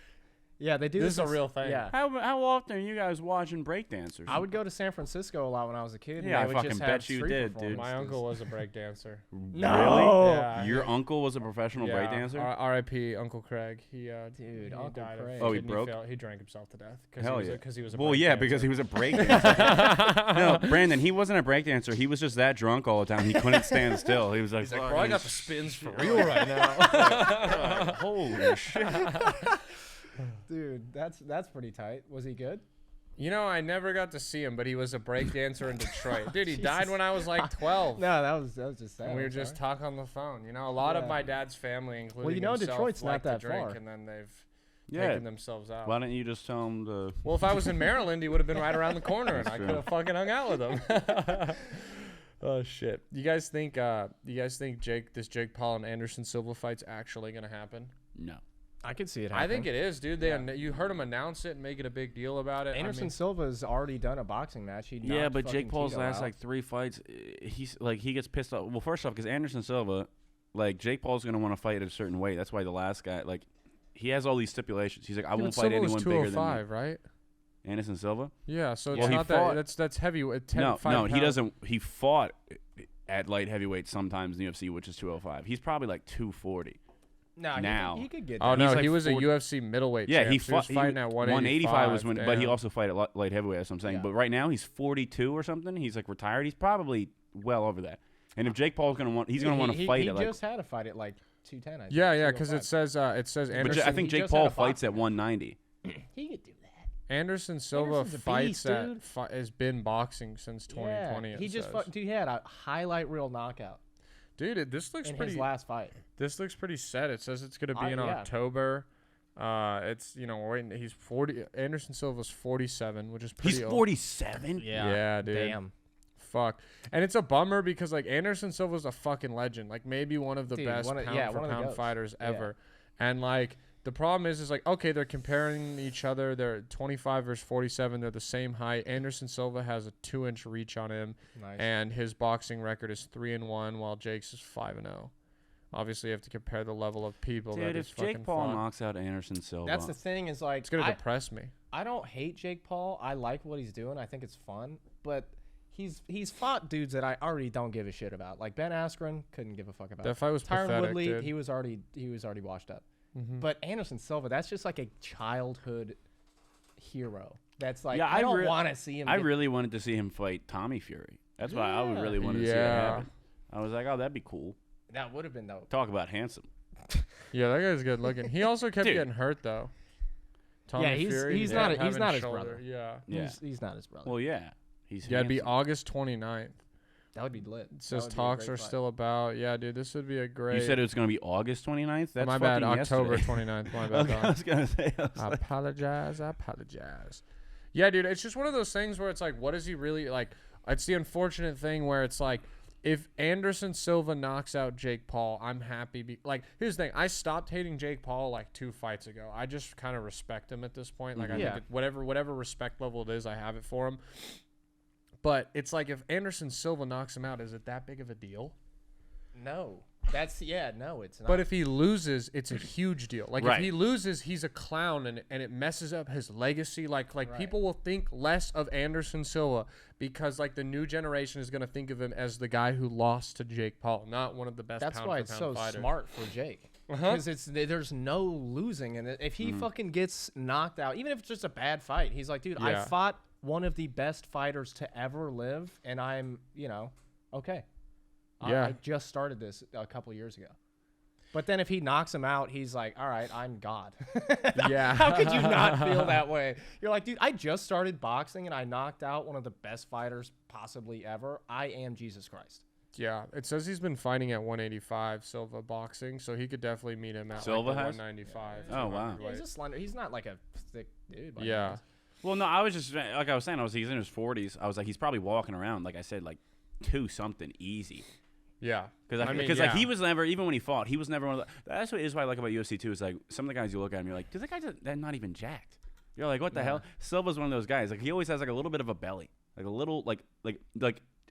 Yeah, they do. This is a in- real thing. Yeah. How often are you guys watching breakdancers? I would go to San Francisco a lot when I was a kid. and Yeah, they I would fucking just bet have you street did, dude. My uncle was a break dancer. No. Yeah, Your uncle was a professional breakdancer? R.I.p. Uncle Craig. He Dude, he Uncle died of Craig. Oh, he kidney broke? fail- He drank himself to death. Hell yeah. Because he was a Well, yeah, because he was a breakdancer. No, Brandon, he wasn't a breakdancer. He was just that drunk all the time. He couldn't stand still. He was like, He's like, "Fuck, bro, I got the spins for real right now. holy shit. Dude, that's pretty tight. Was he good? You know, I never got to see him, but he was a break dancer in Detroit. Dude, he died Jesus. when I was like 12. No, that was just sad. And we were I'm just sorry. talking on the phone. You know, a lot of Yeah. my dad's family, including you know, himself, Detroit's not like that to drink, far. and then they've Yeah. taken themselves out. Why don't you just tell him to... Well, if I was in Maryland, he would have been right around the corner, and That's I true. could have fucking hung out with him. Oh shit! You guys think this Jake Paul and Anderson Silva fight's actually gonna happen? No. I could see it I think happen. it is, dude. You heard him announce it and make it a big deal about it. Anderson I mean, Silva's already done a boxing match. He Yeah, knocked but fucking Jake Paul's Tito last out. like 3 fights, he's like he gets pissed off. Well, first off, because Anderson Silva, like Jake Paul's gonna want to fight a certain weight. That's why the last guy, like, he has all these stipulations. He's like, I yeah, won't but fight Silva was anyone bigger than 205, right? me. Anderson Silva? Yeah, so it's Well, he not fought- that's heavy. No, he doesn't. He fought at light heavyweight sometimes in the UFC, which is 205. He's probably like 240. No, now. he could get. Oh that. no, He's like he was 40 a UFC middleweight. Yeah, champ. he So fought. was fighting at 185 was when, but he damn. also fight at light heavyweight. That's what I'm saying. Yeah. But right now he's 42 or something. He's like retired. He's probably well over that. And if Jake Paul's gonna want, he's gonna want to fight He at like. just had a fight at like 210. I think, Yeah, because 205. it says But Anderson. I think he Jake just had Paul a fights boxing at match. 190. He could do that. Anderson Silva Anderson's a fights beast, at dude. has been boxing since 2020. Yeah, it he just says. dude, he had a highlight reel knockout Dude, this looks in pretty. his last fight. This looks pretty set. It says it's gonna be in yeah. October. It's we're waiting. He's 40. Anderson Silva's 47, which is pretty. He's old. 47. Yeah, dude. Damn. Fuck. And it's a bummer because like Anderson Silva's a fucking legend. Like maybe one of the Dude, best one of- pound yeah, for one of the pound goats. fighters Yeah. ever. And like the problem is like okay, they're comparing each other. They're 25 versus 47. They're the same height. Anderson Silva has a 2-inch reach on him, Nice. and his boxing record is 3-1, while Jake's is 5-0. Obviously, you have to compare the level of people. Dude, that if he's fucking Jake Paul fought. knocks out Anderson Silva, That's the thing is like It's gonna depress me. I don't hate Jake Paul. I like what he's doing. I think it's fun, but he's fought dudes that I already don't give a shit about. Like Ben Askren, couldn't give a fuck about. That fight was Tyron pathetic, Woodley, dude. he was already washed up. Mhm. But Anderson Silva, that's just like a childhood hero. That's like Yeah, I I don't re- want to see him. I get- really wanted to see him fight Tommy Fury. That's why I would Yeah. really wanted to see that Yeah. happen. I was like, oh, that'd be cool. that would have been dope. Talk about handsome. Yeah, that guy's good looking. He also kept Dude. getting hurt though. Tommy Yeah, he's- Fury, he's he not kept a- he's having not his shoulder- brother. Yeah. Yeah. He's not his brother. Well, yeah. He's Yeah, it'd be handsome. August 29th. That would be lit. It says talks are still about. Yeah, dude, this would be a great. You said it was going to be August 29th? That's my bad, fucking October yesterday. 29th. My bad. Okay, I dog. was going to say. I was I like, apologize. Yeah, dude, it's just one of those things where it's like, what is he really like? It's the unfortunate thing where it's like, if Anderson Silva knocks out Jake Paul, I'm happy. Like, here's the thing: I stopped hating Jake Paul like 2 fights ago. I just kind of respect him at this point. Like, I Yeah. think whatever respect level it is, I have it for him. But it's like, if Anderson Silva knocks him out, is it that big of a deal? No, that's no, it's not. But if he loses, it's a huge deal. Like Right. if he loses, he's a clown, and it messes up his legacy. Like Right. people will think less of Anderson Silva because like the new generation is gonna think of him as the guy who lost to Jake Paul, not one of the best. that's pound why for it's pound so fighters. smart for Jake. Because there's no losing, and if he fucking gets knocked out, even if it's just a bad fight, he's like, dude, I Yeah. fought one of the best fighters to ever live, and I'm, okay. Yeah. I just started this a couple years ago. But then if he knocks him out, he's like, all right, I'm God. Yeah. How could you not feel that way? You're like, dude, I just started boxing and I knocked out one of the best fighters possibly ever. I am Jesus Christ. Yeah, it says he's been fighting at 185 Silva boxing, so he could definitely meet him at Silva like the has? 195. Oh, wow. Yeah, he's a slender. He's not like a thick dude. Like Yeah. Well, no, I was just like I was saying. He's in his 40s. I was like, he's probably walking around, like I said, like 2 something easy. Yeah. Because I mean, like yeah. he was never, even when he fought, he was never one of the. That's what is what I like about UFC too. Is like some of the guys you look at and you're like, dude, that guy's they're not even jacked. You're like, what the hell? Silva's one of those guys. Like he always has like a little bit of a belly, like a little like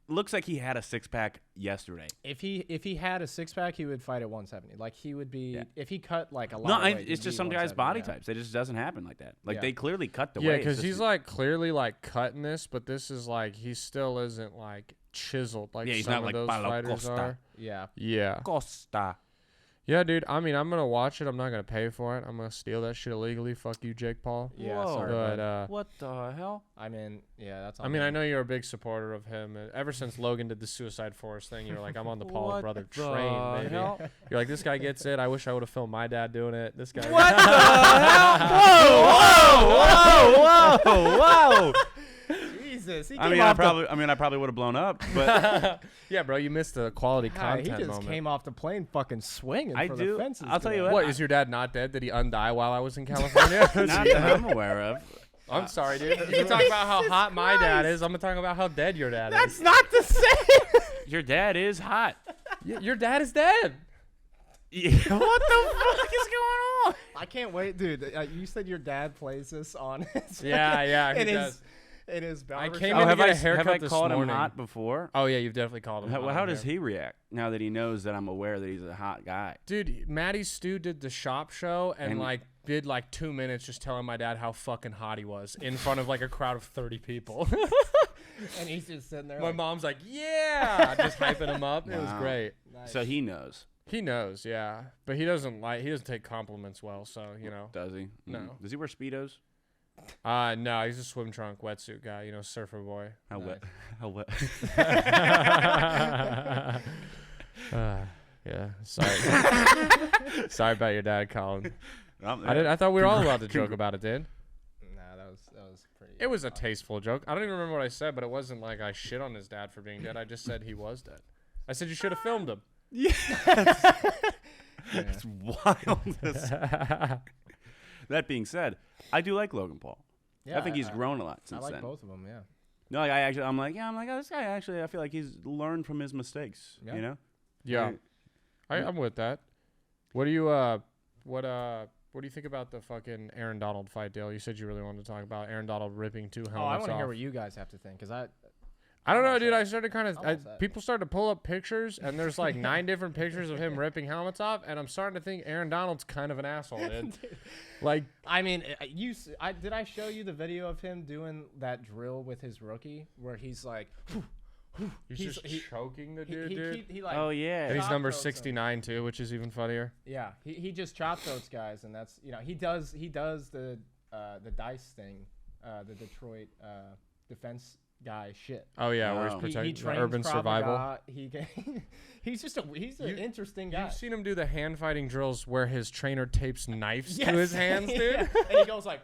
looks like he had a 6-pack yesterday. If he had a 6-pack, he would fight at 170. Like he would be if he cut like a lot. No, of weight, it's he'd just be some guys' 170, body yeah. types. It just doesn't happen like that. Like Yeah. they clearly cut the Yeah, weight. because he's like clearly like cutting this, but this is like he still isn't like chiseled like Yeah, he's some not of like those Paulo fighters Costa. are. Yeah. Yeah. Costa. Yeah, dude. I mean, I'm gonna watch it. I'm not gonna pay for it. I'm gonna steal that shit illegally. Fuck you, Jake Paul. Yeah. Whoa. Sorry. But What the hell? I mean, yeah, that's. I mean, I know you're a big supporter of him. Ever since Logan did the Suicide Forest thing, you were like, I'm on the Paul What brother the train, baby. hell? You're like, this guy gets it. I wish I would have filmed my dad doing it. This guy. What the hell? Whoa! Whoa! Jesus. He I came mean, off I probably would have blown up, but Yeah, bro, you missed the quality He content just moment. came off the plane fucking swinging I for do. the fences. I'll tell you today. what. What, is your dad not dead? Did he undie while I was in California? not that I'm aware of. I'm sorry, dude. You can talk about how hot my dad is. I'm gonna talk about how dead your dad That's is. not the same. Your dad is hot. Your dad is dead. Yeah, what the fuck is going on? I can't wait, dude. You said your dad plays this on his Yeah, he in does. his in his barber came shop. in to have get I a haircut have I this called him morning. hot before? Oh yeah, you've definitely called him. How, hot how on does here. he react now that he knows that I'm aware that he's a hot guy? Dude, Maddie Stu did the shop show and like did like 2 minutes just telling my dad how fucking hot he was in front of like a crowd of 30 people. And he's just sitting there. My like, mom's like, yeah, just hyping him up. It was Wow. great. nice. So he knows, He knows, yeah, but he doesn't take compliments well. So you know, does he? No. Does he wear Speedos? no, he's a swim trunk wetsuit guy. You know, surfer boy. How Nice. wet? How wet? Yeah, sorry. Sorry about your dad, Colin. I'm- I thought we were all allowed to joke about it, dude. Nah, that was pretty. It was a tasteful joke. I don't even remember what I said, but it wasn't like I shit on his dad for being dead. I just said he was dead. I said you should have filmed him. It's wild. That being said, I do like Logan Paul. Yeah, I think he's grown a lot I since like then. both of them. Yeah. No, like I'm like, oh, this guy actually, I feel like he's learned from his mistakes. Yeah. You know? Yeah, Like, I'm with that. What do you what do you think about the fucking Aaron Donald fight deal? You said you really wanted to talk about Aaron Donald ripping 2 helmets Oh, I want to off. hear what you guys have to think, because I don't know, almost dude. said- I started kind almost of said. people started to pull up pictures, and there's like 9 different pictures of him ripping helmets off, and I'm starting to think Aaron Donald's kind of an asshole, dude. Like, I mean, did I show you the video of him doing that drill with his rookie where he's like, he's just choking the he, dude, he, dude. he like, oh yeah. And he's chop number throats him. 69 too, which is even funnier. Yeah, he just chopped those guys, and that's he does the dice thing, the Detroit defense guy shit. Oh yeah, where he's Wow. protecting trains urban Krav survival. Maga. He's an interesting guy. You've seen him do the hand fighting drills where his trainer tapes knives to Yes. his hands, dude. Yeah. And he goes like,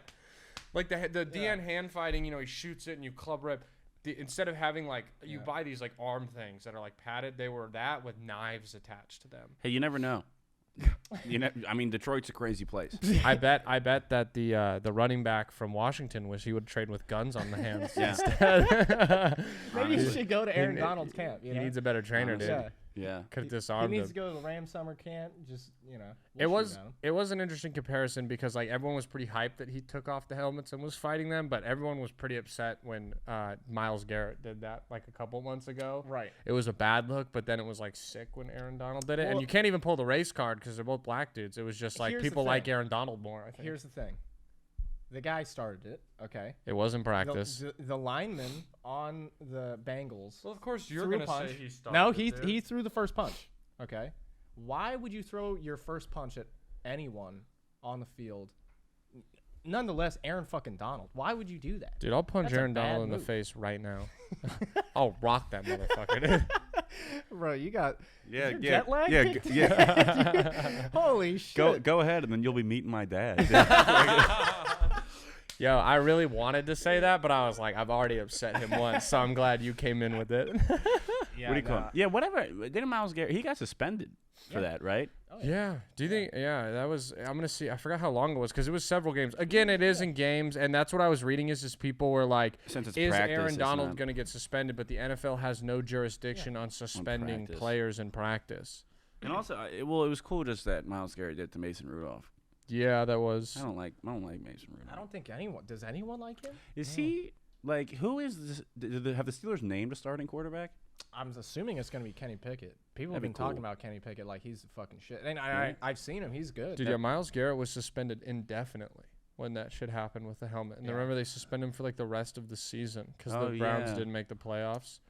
Like the Yeah. DN hand fighting, he shoots it and you club rip. Instead of having like you Yeah. buy these like arm things that are like padded, they were that with knives attached to them. Hey, you never know. I mean, Detroit's a crazy place. I bet that the running back from Washington wish he would trade with guns on the hands Yeah. instead. maybe you Honestly. should go to Aaron He- Donald's camp. He needs a better trainer, dude. Honestly. Yeah. Yeah. Could have He disarmed needs him. to go to the Ram summer camp. Just It was an interesting comparison because like everyone was pretty hyped that he took off the helmets and was fighting them, but everyone was pretty upset when Myles Garrett did that like a couple months ago. right. It was a bad look, but then it was like sick when Aaron Donald did it. And Well- you can't even pull the race card because they're both black dudes. It was just like Here's the people like thing. Aaron Donald more. I think Here's the thing. The guy started it. Okay. it wasn't practice. The lineman on the Bengals. Well, of course threw a punch. No, he threw the first punch. Okay. Why would you throw your first punch at anyone on the field? Nonetheless, Aaron fucking Donald. Why would you do that? Dude, I'll punch That's a Aaron bad Donald in the move. face right now. I'll rock that motherfucker. Bro, you got Yeah, is your yeah, jet lag yeah, kicked in? yeah. Holy shit. Go ahead, and then you'll be meeting my dad. Yo, I really wanted to say that, but I was like, I've already upset him once, so I'm glad you came in with it. Yeah, what do you call nah. him? Yeah, whatever. Didn't Myles Garrett? He got suspended for that, right? Oh, Yeah. Do you think? Yeah, that was. I'm gonna see. I forgot how long it was because it was several games. Again, it is in games, and that's what I was reading. Is just people were like, Since it's "Is practice, Aaron it's Donald not- gonna get suspended?" But the NFL has no jurisdiction on suspending practice. players in practice. And also, it was cool just that Myles Garrett did to Mason Rudolph. Yeah, that was. I don't like Mason Rudolph. I don't think anyone does. Anyone like him? Is he like who is this? Have the Steelers named a starting quarterback? I'm assuming it's gonna be Kenny Pickett. People have That'd be been talking cool. about Kenny Pickett like he's fucking shit, and Yeah. I've seen him. He's good. Dude, That- yeah, Myles Garrett was suspended indefinitely when that shit happened with the helmet. And Yeah. remember they suspended him for like the rest of the season because Oh, the Browns yeah. didn't make the playoffs.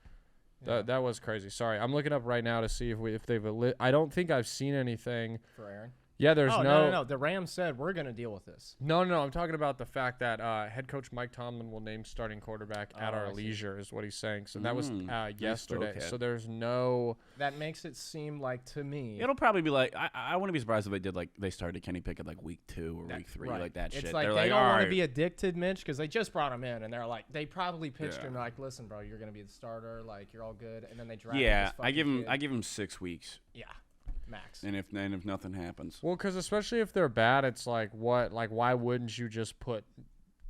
yeah, That was crazy. Sorry, I'm looking up right now to see if they've I don't think I've seen anything. for Aaron. Yeah, there's Oh, no. no. The Rams said we're gonna deal with this. No, I'm talking about the fact that head coach Mike Tomlin will name starting quarterback at Oh, our I see. leisure, is what he's saying. So that was Nice yesterday. vocab. So there's no. That makes it seem like to me. It'll probably be like I wouldn't be surprised if they did like they started Kenny Pickett like week 2 or That- week 3 right. like that It's shit. like They're they like, don't all want to right. be addicted, Mitch, because they just brought him in, and they're like, they probably pitched Yeah. him like, listen, bro, you're gonna be the starter, like you're all good, and then they draft. Yeah, this I give fucking him kid. 6 weeks, Yeah, max. and if nothing happens, Well, because especially if they're bad, it's like what? Like why wouldn't you just put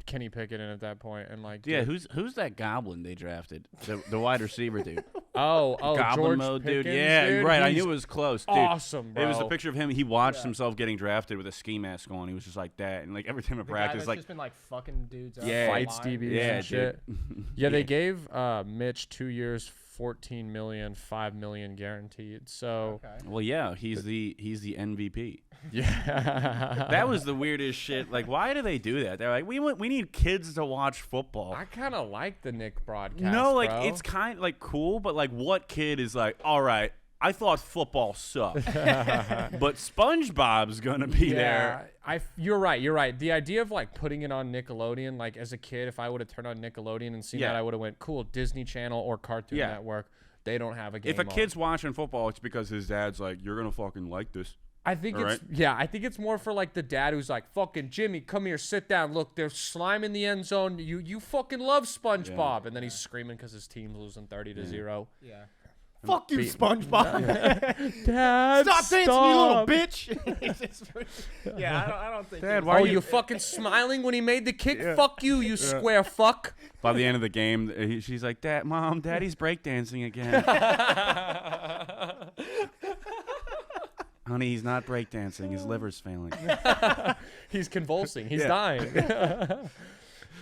Kenny Pickett in at that point and like? yeah. dude- Who's that goblin they drafted? The wide receiver dude. Oh, Goblin George mode, dude. Pickens, Yeah, dude, right. I he's knew it was close, dude. awesome, bro. It was a picture of him. He watched Yeah. himself getting drafted with a ski mask on. He was just like that, and like every time at The guy practice, that's like just been like fucking dudes up. Yeah. Fights online. DBs yeah, and shit. dude. Yeah, they gave Mitch 2 years, 14 million, 5 million guaranteed. So Okay. Well, yeah, he's the MVP. yeah, That was the weirdest shit. Like, why do they do that? They're like, we need kids to watch football. I kind of like the Nick broadcast. No, like bro. it's kind of like cool, but like, what kid is like, all right, I thought football sucked, but SpongeBob's gonna be there. You're right. The idea of like putting it on Nickelodeon, like as a kid, if I would have turned on Nickelodeon and seen Yeah. that, I would have went, cool, Disney Channel or Cartoon Yeah. Network. They don't have a game. If a on. kid's watching football, it's because his dad's like, you're gonna fucking like this. I think All it's right. I think it's more for like the dad who's like, fucking Jimmy, come here, sit down. Look, there's slime in the end zone. You fucking love SpongeBob, and then he's screaming because his team's losing 30-0. Yeah. Fuck you, Beat- SpongeBob. Dad, Stop dancing, you little bitch. Yeah, I don't think. Dad, there's- why Oh, are you fucking smiling when he made the kick? Fuck you, you square fuck. By the end of the game, she's like, Daddy's breakdancing again. Honey, he's not breakdancing. His liver's failing. He's convulsing. He's Yeah. dying.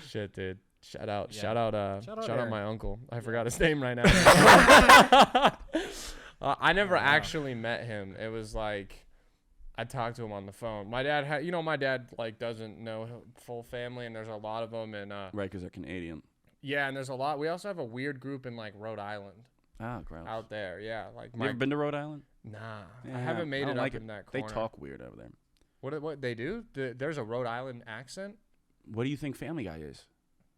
Shit, dude. Shout out, Yeah. shout out Aaron. my uncle. I forgot his name right now. I never actually met him. It was like I talked to him on the phone. My dad had, my dad like doesn't know full family, and there's a lot of them, and Right, because they're Canadian. yeah, and there's a lot. We also have a weird group in like Rhode Island Oh, gross. out there. Yeah, like You ever been to Rhode Island? nah, I Yeah, haven't made don't it like up in that They corner. talk weird over there. What they do? There's a Rhode Island accent. What do you think Family Guy is?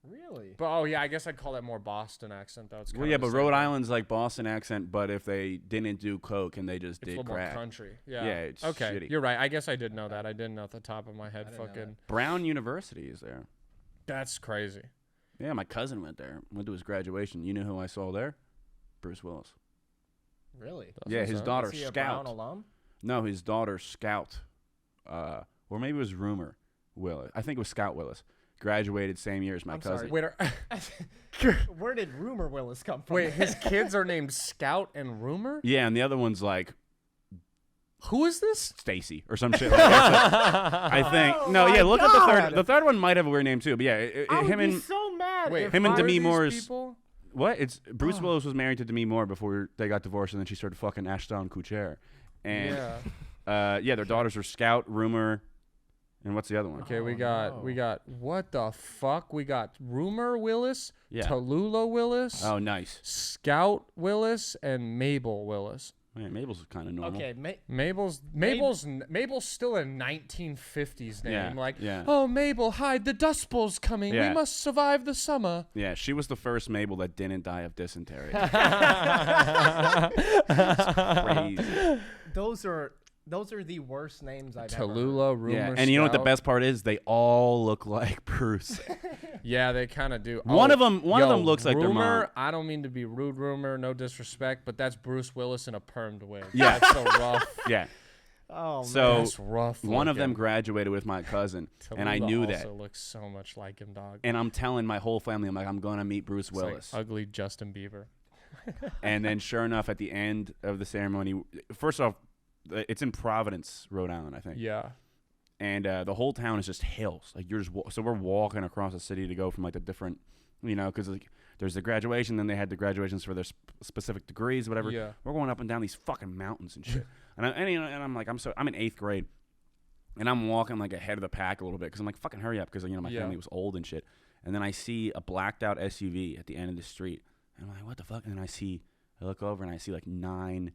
Really? But oh yeah, I guess I'd call that more Boston accent though. It's Well, kinda yeah, the but same Rhode thing. Island's like Boston accent, but if they didn't do coke and they just It's a did little more crack. country. Yeah. Yeah, it's okay. shitty. You're right. I guess I did know that. I didn't know at the top of my head. I didn't know Fucking. Brown University is there. That's crazy. Yeah, my cousin went there. Went to his graduation. You know who I saw there? Bruce Willis. Really? That's Yeah, what's his up. daughter Is he a Brown Scout. alum? No, his daughter Scout, or maybe it was Rumor Willis. I think it was Scout Willis. Graduated same year as my I'm cousin. sorry. Wait, Where did Rumor Willis come from? wait. His kids are named Scout and Rumor. Yeah, and the other one's like Who is this? Stacy or some shit. Like that. I think. Oh No, my yeah. Look at the God. third. The third one might have a weird name too. But yeah, I would him be and so mad. Wait, if him and who I- are Demi these Moore's- people? what? It's Bruce Oh. Willis was married to Demi Moore before they got divorced, and then she started fucking Ashton Kutcher. And Yeah. their daughters are Scout, Rumor, and what's the other one? Okay, we Oh, got no. what the fuck? We got Rumor Willis, Yeah. Tallulah Willis, Oh, nice. Scout Willis, and Mabel Willis. Man, Mabel's kind of normal. Okay, Mabel's still a 1950s name. Yeah, Like, yeah. oh Mabel, hide the Dust Bowl's coming. Yeah. We must survive the summer. Yeah, she was the first Mabel that didn't die of dysentery. Crazy. those are those are the worst names I've ever heard. Tallulah, Rumor Yeah, and you know what the Scout. best part is? They all look like Bruce. Yeah, they kind of do. One Oh, of them looks like their mom. Rumor, I don't mean to be rude, Rumor, no disrespect, but that's Bruce Willis in a permed wig. Yeah. That's so rough. Yeah. Oh, So That's rough. one of them looking. graduated with my cousin, and I Tallulah knew also that. looks so much like him, dog. And I'm telling my whole family, I'm like, I'm gonna meet Bruce It's like Willis. ugly Justin Bieber. And then, sure enough, at the end of the ceremony, first off, it's in Providence, Rhode Island, I think. Yeah. And the whole town is just hills. Like you're just so we're walking across the city to go from like the different, because like there's the graduation, then they had the graduations for their specific degrees, whatever. Yeah. We're going up and down these fucking mountains and shit. and I'm like, I'm in 8th grade, and I'm walking like ahead of the pack a little bit because I'm like, fucking hurry up because my Yeah. family was old and shit. And then I see a blacked out SUV at the end of the street, and I'm like, what the fuck? And then I look over and I see like 9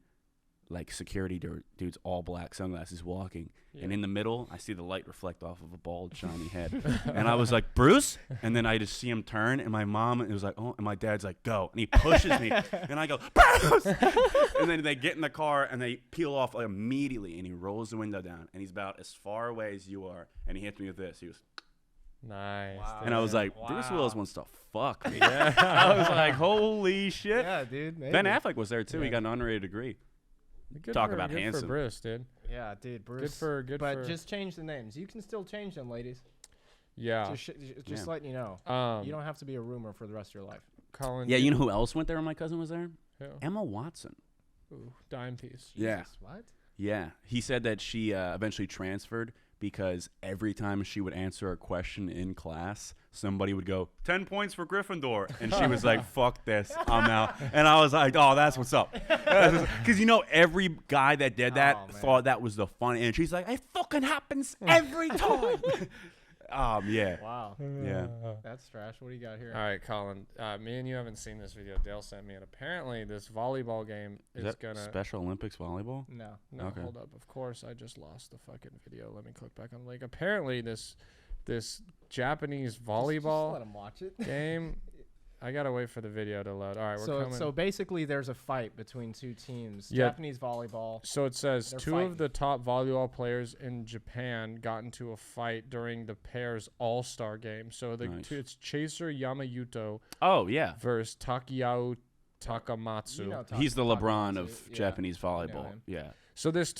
like security dudes, all black, sunglasses, walking. Yeah. And in the middle, I see the light reflect off of a bald, shiny head. And I was like, Bruce? And then I just see him turn, and my mom, it was like, oh, and my dad's like, go. And he pushes me, and I go, Bruce! And then they get in the car, and they peel off like, immediately, and he rolls the window down, and he's about as far away as you are, and he hits me with this. He was, Nice. Wow. and I was like, Wow. Bruce Willis wants to fuck me. Yeah. I was like, holy shit. Yeah, dude. Maybe. Ben Affleck was there, too. He Yeah. got an honorary degree. Good Talk for, about good handsome. for Bruce, dude. Yeah, dude. Bruce. Good But for. just change the names. You can still change them, ladies. Yeah. Just Yeah. letting you know. You don't have to be a rumor for the rest of your life. Colin. Yeah, you know who else went there when my cousin was there? Who? Emma Watson. Ooh, dime piece. Yeah. Jesus, what? Yeah, he said that she eventually transferred because every time she would answer a question in class, somebody would go, 10 points for Gryffindor. And she was like, fuck this, I'm out. And I was like, oh, that's what's up. Because, every guy that did that Oh, man. thought that was the fun. And she's like, it fucking happens every time. Yeah. Wow. Yeah. That's trash. What do you got here? All right, Colin. Me and you haven't seen this video. Dale sent me, and apparently this volleyball game Is is that gonna. Special Olympics volleyball? No. No, Okay. hold up. Of course, I just lost the fucking video. Let me click back on the link. Apparently, this Japanese Just let volleyball him watch it. game. I gotta wait for the video to load. All right, we're coming. So basically, there's a fight between two teams. Yeah. Japanese volleyball. So it says They're two fighting. of the top volleyball players in Japan got into a fight during the pair's all-star game. So Nice. it's Chaser Yamauto Oh, yeah. versus Takayao Takamatsu. You know He's the Takamatsu. LeBron of Yeah. Japanese volleyball. him. Yeah. So this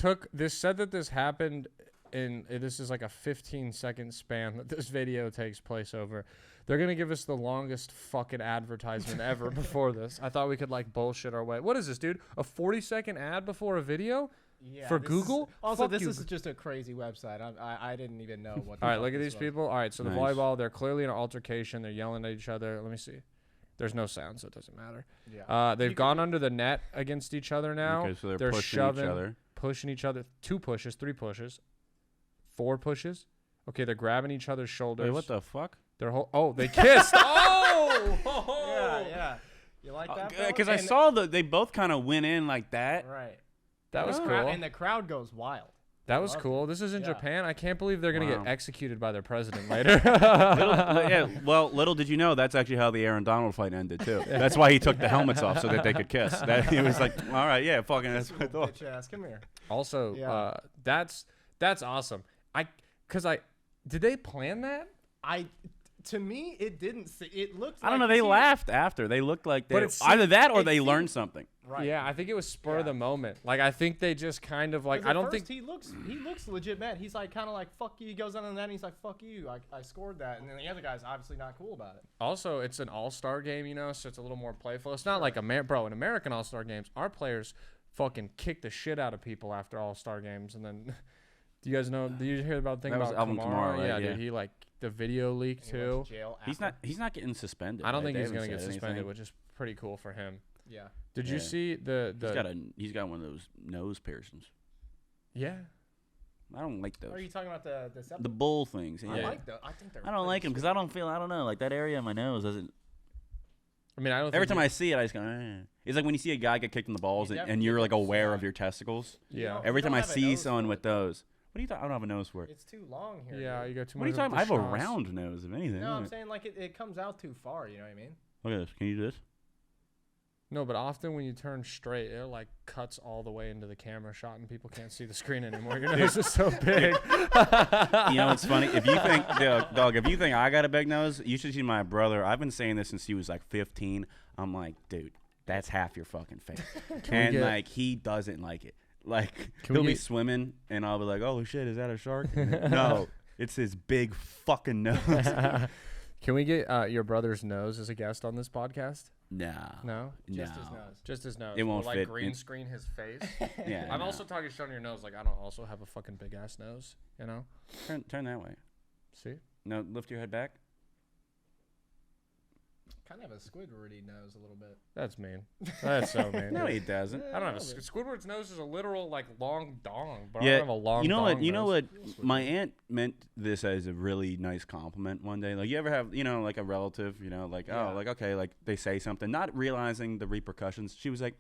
said that this happened this is like a 15-second span that this video takes place over. They're going to give us the longest fucking advertisement ever before this. I thought we could like bullshit our way. What is this, dude? A 40-second ad before a video? Yeah, For this Google? Is, also, Fuck this you. is just a crazy website. I didn't even know what. the All right, fuck look at this these was. people. All right, so the Nice. volleyball, they're clearly in an altercation. They're yelling at each other. Let me see. There's no sound, so it doesn't matter. Yeah. They've gone under the net against each other now. Okay, so they're pushing shoving, each other. pushing each other. 2 pushes, 3 pushes, 4 pushes. Okay, they're grabbing each other's shoulders. Wait, what the fuck? They kissed. Oh! Yeah. You like that? bro? Because I And- saw they both kind of went in like that. Right. That was And cool. And the crowd goes wild. That was Love cool. This is in Yeah. Japan. I can't believe they're gonna Wow. get executed by their president later. Little did you know that's actually how the Aaron Donald fight ended too. That's why he took the helmets off so that they could kiss. That he was like, all right, yeah, fucking. That's what I Little thought. bitch ass, come here. Also, Yeah. that's awesome. Did they plan that? To me, it didn't. It looked. I don't know. like They he- laughed after. They looked like But they it either seemed- that or it they seemed- learned something. Right. Yeah, I think it was spur of Yeah. the moment. Like I think they just kind of like 'Cause I at don't first think he looks legit mad. He's like kind of like fuck you. He goes on the net and he's like fuck you. I scored that, and then the other guy's obviously not cool about it. also it's an all-star game, so it's a little more playful. It's not like in American all-star games, our players fucking kick the shit out of people after all-star games, and then do you guys know? Do you hear about the thing That was about Alvin Kamara, right? Yeah, Yeah. dude, he like the video leaked He went too. to jail He's after. not. He's not getting suspended. I don't right? think They he's gonna haven't get said suspended, anything. which is pretty cool for him. Yeah. Did you Yeah. see the? He's got one of those nose piercings. Yeah. I don't like those. Are you talking about the The bull things. I Yeah. like those. I think they're. I don't like them because I don't know, like that area of my nose doesn't. I mean, I don't. Every think time I see it, I just go. Eh. It's like when you see a guy get kicked in the balls You and you're like definitely aware don't of your testicles. Yeah. don't- Every you time don't I have a see nose someone for with it. those, what do you? I don't have a nose for it. It's too long here. Yeah, dude. you got too What are much. you of talking? I have a the schnoz. round nose, if anything. No, I'm Look saying like it comes out too far. You know what I mean? at this. Can you do this? No, but often when you turn straight, it like cuts all the way into the camera shot, and people can't see the screen anymore. Your nose is so big. You know, it's funny. If you think, dog, if you think I got a big nose, you should see my brother. I've been saying this since he was like 15. I'm like, dude, that's half your fucking face. And like, he doesn't like it. Like, he'll be swimming, and I'll be like, oh shit, is that a shark? No, it's his big fucking nose. Can we get your brother's nose as a guest on this podcast? No. Just his nose. Just his nose. It won't like fit green in- screen his face. Yeah. I'm no. also talking showing your nose. Like I don't also have a fucking big ass nose. You know? Turn that way. See? No, lift your head back. Kind of have a Squidwardy nose a little bit. That's mean. That's so mean. No, he doesn't. I don't have a Squidward's nose is a literal like long dong, but I Yeah, don't have a long. you know what? dong You know nose. what? My aunt meant this as a really nice compliment one day. Like, you ever have, you know, like a relative, you know, like, Yeah. oh, like, okay, like they say something, not realizing the repercussions. She was like,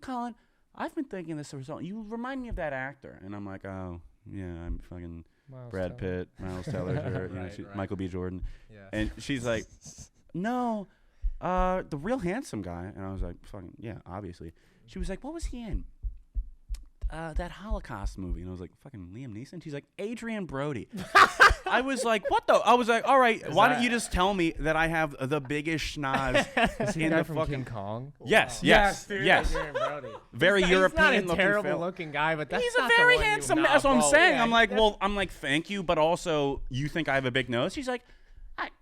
Colin, I've been thinking this result. You remind me of that actor. And I'm like, oh, yeah, I'm fucking Miles Brad Teller. Pitt, Miles Teller, you know, Right. Michael B. Jordan. Yeah. And she's like, no, the real handsome guy. And I was like, fucking, yeah, obviously. She was like, what was he in? That Holocaust movie. And I was like, fucking Liam Neeson? She's like, Adrian Brody. I was like, what the? I was like, all right, why don't you just tell me that I have the biggest schnoz Is he in the guy the from fucking... King Kong? Yes, Wow. yes, dude, yes. Adrian Brody. Very He's European not a looking terrible film. looking guy, but that's He's a not the very one you- handsome. Nah, That's what I'm bro. saying. Yeah, I'm like, that's- well, I'm like, thank you, but also you think I have a big nose? She's like,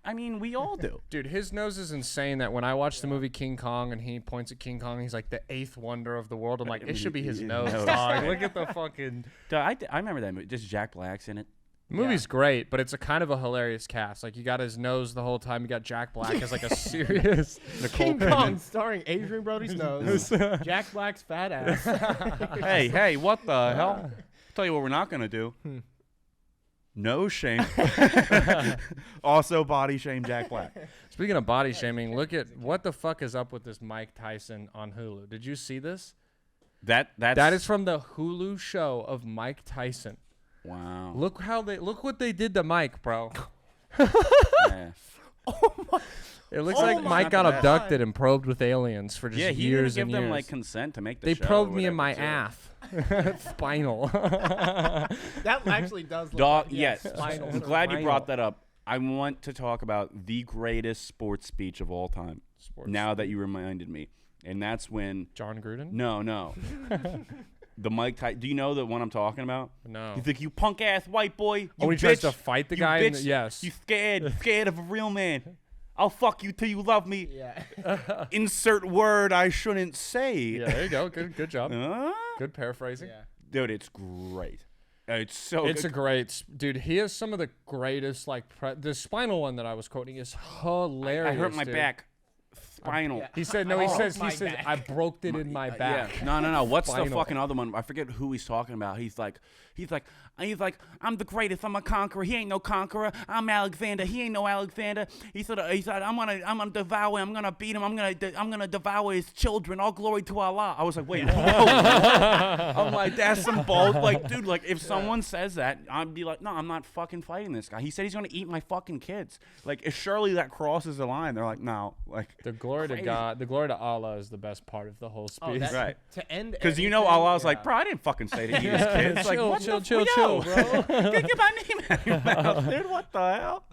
I mean, we all do. Dude, his nose is insane. That when I watched the movie King Kong and he points at King Kong, he's like the 8th wonder of the world. I'm like, it should be his nose, nose. dog. Look at the fucking. Dude, I remember that movie. Just Jack Black's in it. The movie's great, but it's a kind of a hilarious cast. Like you got his nose the whole time. You got Jack Black as like a serious King Kong starring Adrian Brody's nose, Jack Black's fat ass. Hey, what the hell? Tell you what we're not gonna do. No shame. Also body shame Jack Black. Speaking of body shaming, look at what the fuck is up with this Mike Tyson on Hulu. Did you see this? That's That is from the Hulu show of Mike Tyson. wow. Look what they did to Mike, bro. Yeah. It looks Oh like my Mike got God. abducted and probed with aliens for just Yeah, he years didn't and give them years. like consent to make the They show. probed or me in my whatever, too. ass. Spinal. That actually does look Dog, like, yes. spinal I'm surgery. glad you brought Spinal. that up. I want to talk about the greatest sports speech of all time. Sports Now that you reminded me, and that's when John Gruden? no, the Mike Tyson. Do you know the one I'm talking about? No. You think you punk ass white boy? You Oh, he bitch, tries to fight the you guy in bitch, the- yes. You scared of a real man. I'll fuck you till you love me. Yeah. Insert word I shouldn't say. Yeah, there you go. Good job. Uh, Good paraphrasing. Yeah. dude, it's great. It's so It's good. a great dude. He has some of the greatest like the spinal one that I was quoting is hilarious. I hurt my dude. back. Spinal. Yeah. He said no. He Oh, says my I back. broke it in my back. Yeah. No. What's the Spinal. fucking other one? I forget who he's talking about. He's like, I'm the greatest. I'm a conqueror. He ain't no conqueror. I'm Alexander. He ain't no Alexander. He said, I'm gonna devour him. I'm gonna beat him. I'm gonna devour his children. All glory to Allah. I was like, wait. I'm like, that's some bold. Like, dude, like if someone says that, I'd be like, no, I'm not fucking fighting this guy. He said he's gonna eat my fucking kids. Like, if surely that crosses the line, they're like, no, like. The glory to Crazy. God, the glory to Allah is the best part of the whole speech. Oh, that, Right. To end Because you know, everything, Allah's yeah. like, bro, I didn't fucking say to eat his kids. Like, Chill, what chill, the chill, yo, chill, bro. Get my name out of your mouth, dude. What the hell?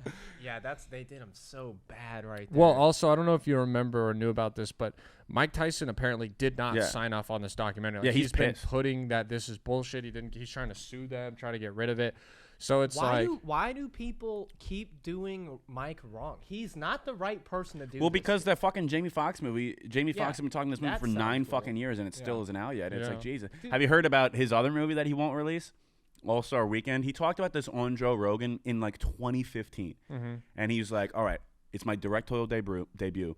Yeah, they did him so bad right there. Well, also, I don't know if you remember or knew about this, but Mike Tyson apparently did not Yeah. sign off on this documentary. Like, Yeah, he's he's been pissed. putting that this is bullshit. He's trying to sue them, trying to get rid of it. So it's like, why do people keep doing Mike wrong? He's not the right person to do. Well, this. because that fucking Jamie Foxx movie, Jamie Yeah, Foxx has been talking this movie that for sounds 9 cool. fucking years, and it still Yeah. isn't out yet. It's Yeah. like, Jesus. Dude. Have you heard about his other movie that he won't release? All-Star Weekend. He talked about this on Joe Rogan in like 2015. And he's like, all right, it's my directorial debut.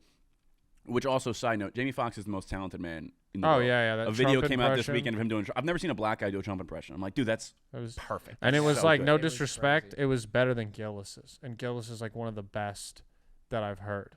Which also, side note, Jamie Foxx is the most talented man in the oh world. yeah, that A video Trump came out this impression. weekend of him doing. I've never seen a black guy do a Trump impression. I'm like, dude, that's It was perfect. And it That's was so like, good. no It was disrespect, crazy. it was better than Gillis's. And Gillis is like one of the best that I've heard.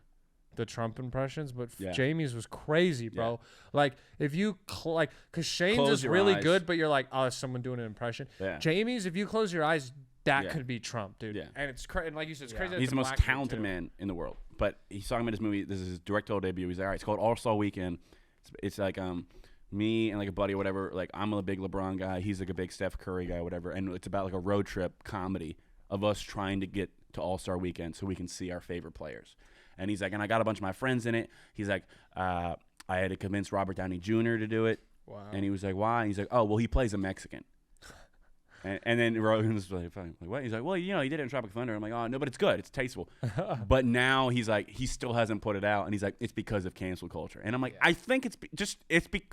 The Trump impressions, but Yeah. Jamie's was crazy, bro. Like, if you, because Shane's Close is your really eyes. good, but you're like, oh, is someone doing an impression? Yeah. Jamie's, if you close your eyes, that Yeah. could be Trump, dude. Yeah. And it's crazy. And like you said, it's Yeah. crazy. that He's it's the a most black dude, talented too. man in the world. But he's talking about his movie. This is his directorial debut. He's like, all right, it's called All-Star Weekend. It's like me and like a buddy or whatever. Like I'm a big LeBron guy. He's like a big Steph Curry guy, whatever. And it's about like a road trip comedy of us trying to get to All-Star Weekend so we can see our favorite players. And he's like, and I got a bunch of my friends in it. He's like, I had to convince Robert Downey Jr. to do it. Wow. And he was like, why? And he's like, oh, well, he plays a Mexican. And then Rogan was like, what? He's like, well, you know, he did it in Tropic Thunder. I'm like, oh, no, but it's good. It's tasteful. But now he's like, he still hasn't put it out. And he's like, it's because of cancel culture. And I'm like, I think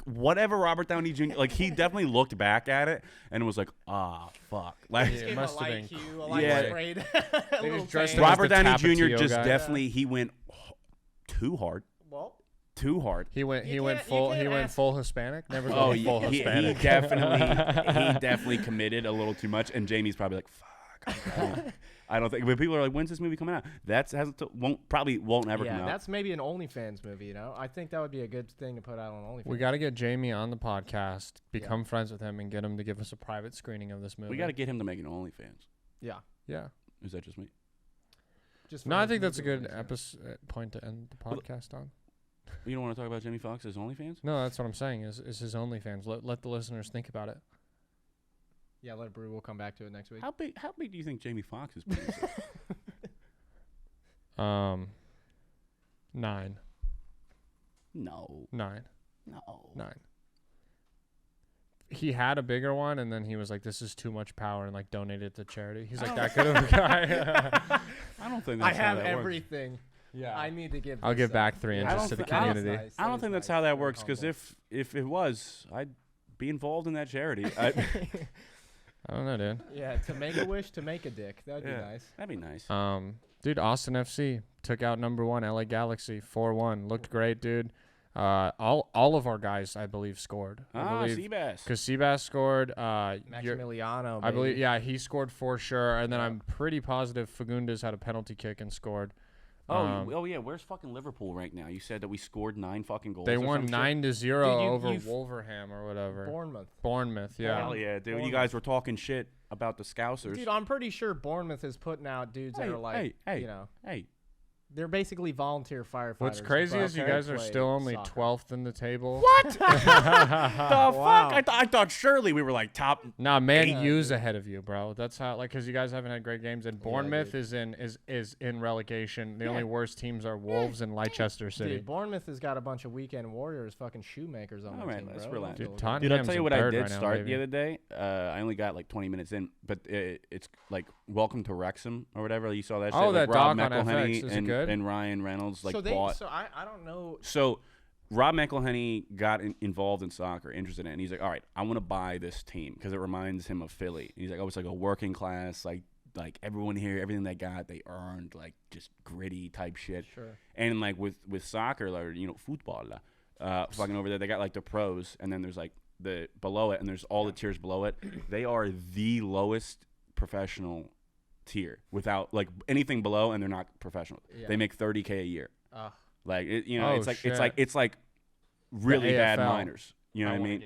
whatever Robert Downey Jr., like, he definitely looked back at it and was like, fuck. Like, Yeah, it must have been sprayed. They just dressed him Robert as the Downey Jr. Tapatio just guy. definitely, he went too hard. Well, Too hard. He went You full can't ask- full Hispanic. Never Oh, going full he Hispanic. definitely committed a little too much, and Jamie's probably like, "Fuck." I don't think. But people are like, "When's this movie coming out?" Probably won't ever come yeah, out. that's maybe an OnlyFans movie. You know, I think that would be a good thing to put out on OnlyFans. We got to get Jamie on the podcast, become friends with him, and get him to give us a private screening of this movie. We got to get him to make an OnlyFans. Yeah. Yeah. Is that just me? Just No, for I his think that's a movie good release, point to end the podcast on. You don't want to talk about Jamie Foxx's OnlyFans? No, that's what I'm saying. Is his OnlyFans? Let the listeners think about it. Yeah, let it brew. We'll come back to it next week. How big do you think Jamie Foxx's penis is? 9. No. 9. No. 9. He had a bigger one, and then he was like, "This is too much power," and like donated it to charity. He's like that good of a guy. I don't think I that's how have that works. everything. Yeah. I need to give. I'll this give up. back 3 Yeah. inches I to the don't thi- community. Nice. I don't That think is that's nice. how that Very works, because humble. if it was, I'd be involved in that charity. I don't know, dude. Yeah, to make a wish, to make a dick. That'd be Yeah. nice. That'd be nice. Dude, Austin FC took out number 1 LA Galaxy 4-1. Looked great, dude. All of our guys, I believe, scored. I believe Seabass. because Seabass scored. Maximiliano. I believe, baby. yeah, he scored for sure. And then I'm pretty positive Fagundes had a penalty kick and scored. Oh yeah, where's fucking Liverpool right now? You said that we scored 9 fucking goals. They or won some shit? 9-0 Dude, over you've- Wolverhampton or whatever. Bournemouth. Yeah. Hell yeah, dude. You Bournemouth. guys were talking shit about the Scousers. Dude, I'm pretty sure Bournemouth is putting out dudes that are like, hey, you know, hey. they're basically volunteer firefighters. What's crazy but is you they guys are play still only soccer. 12th in the table. What? the Wow. fuck? I thought surely we were like top. Nah, Man Yeah, U's dude. ahead of you, bro. That's how, like, because you guys haven't had great games, and Yeah, Bournemouth dude. is in relegation. The Yeah. only worst teams are Wolves and Leicester City. Dude, Bournemouth has got a bunch of weekend warriors, fucking shoemakers on All their right, team, let's bro. relax. Dude, Don't Tottenham- Dude, I'll Tottenham's tell you in what I third did right now, start baby. the other day. I only got like 20 minutes in, but it's like Welcome to Wrexham or whatever. You saw that shit? Oh, like that Rob doc on McElhenney FX. Is it and, good? and Ryan Reynolds like so bought. So I don't know. So Rob McElhenney got involved in soccer, interested in it, and he's like, all right, I want to buy this team because it reminds him of Philly. And he's like, oh, it's like a working class, like everyone here, everything they got, they earned, like just gritty type shit. Sure. And like with soccer, like, you know, football, fucking over there, they got like the pros, and then there's like the below it, and there's all the tiers below it. They are the lowest professional tier without like anything below, and they're not professional. Yeah. They make $30K a year. Like it, you know, Oh, it's like really bad AFL. minors. You know what I mean?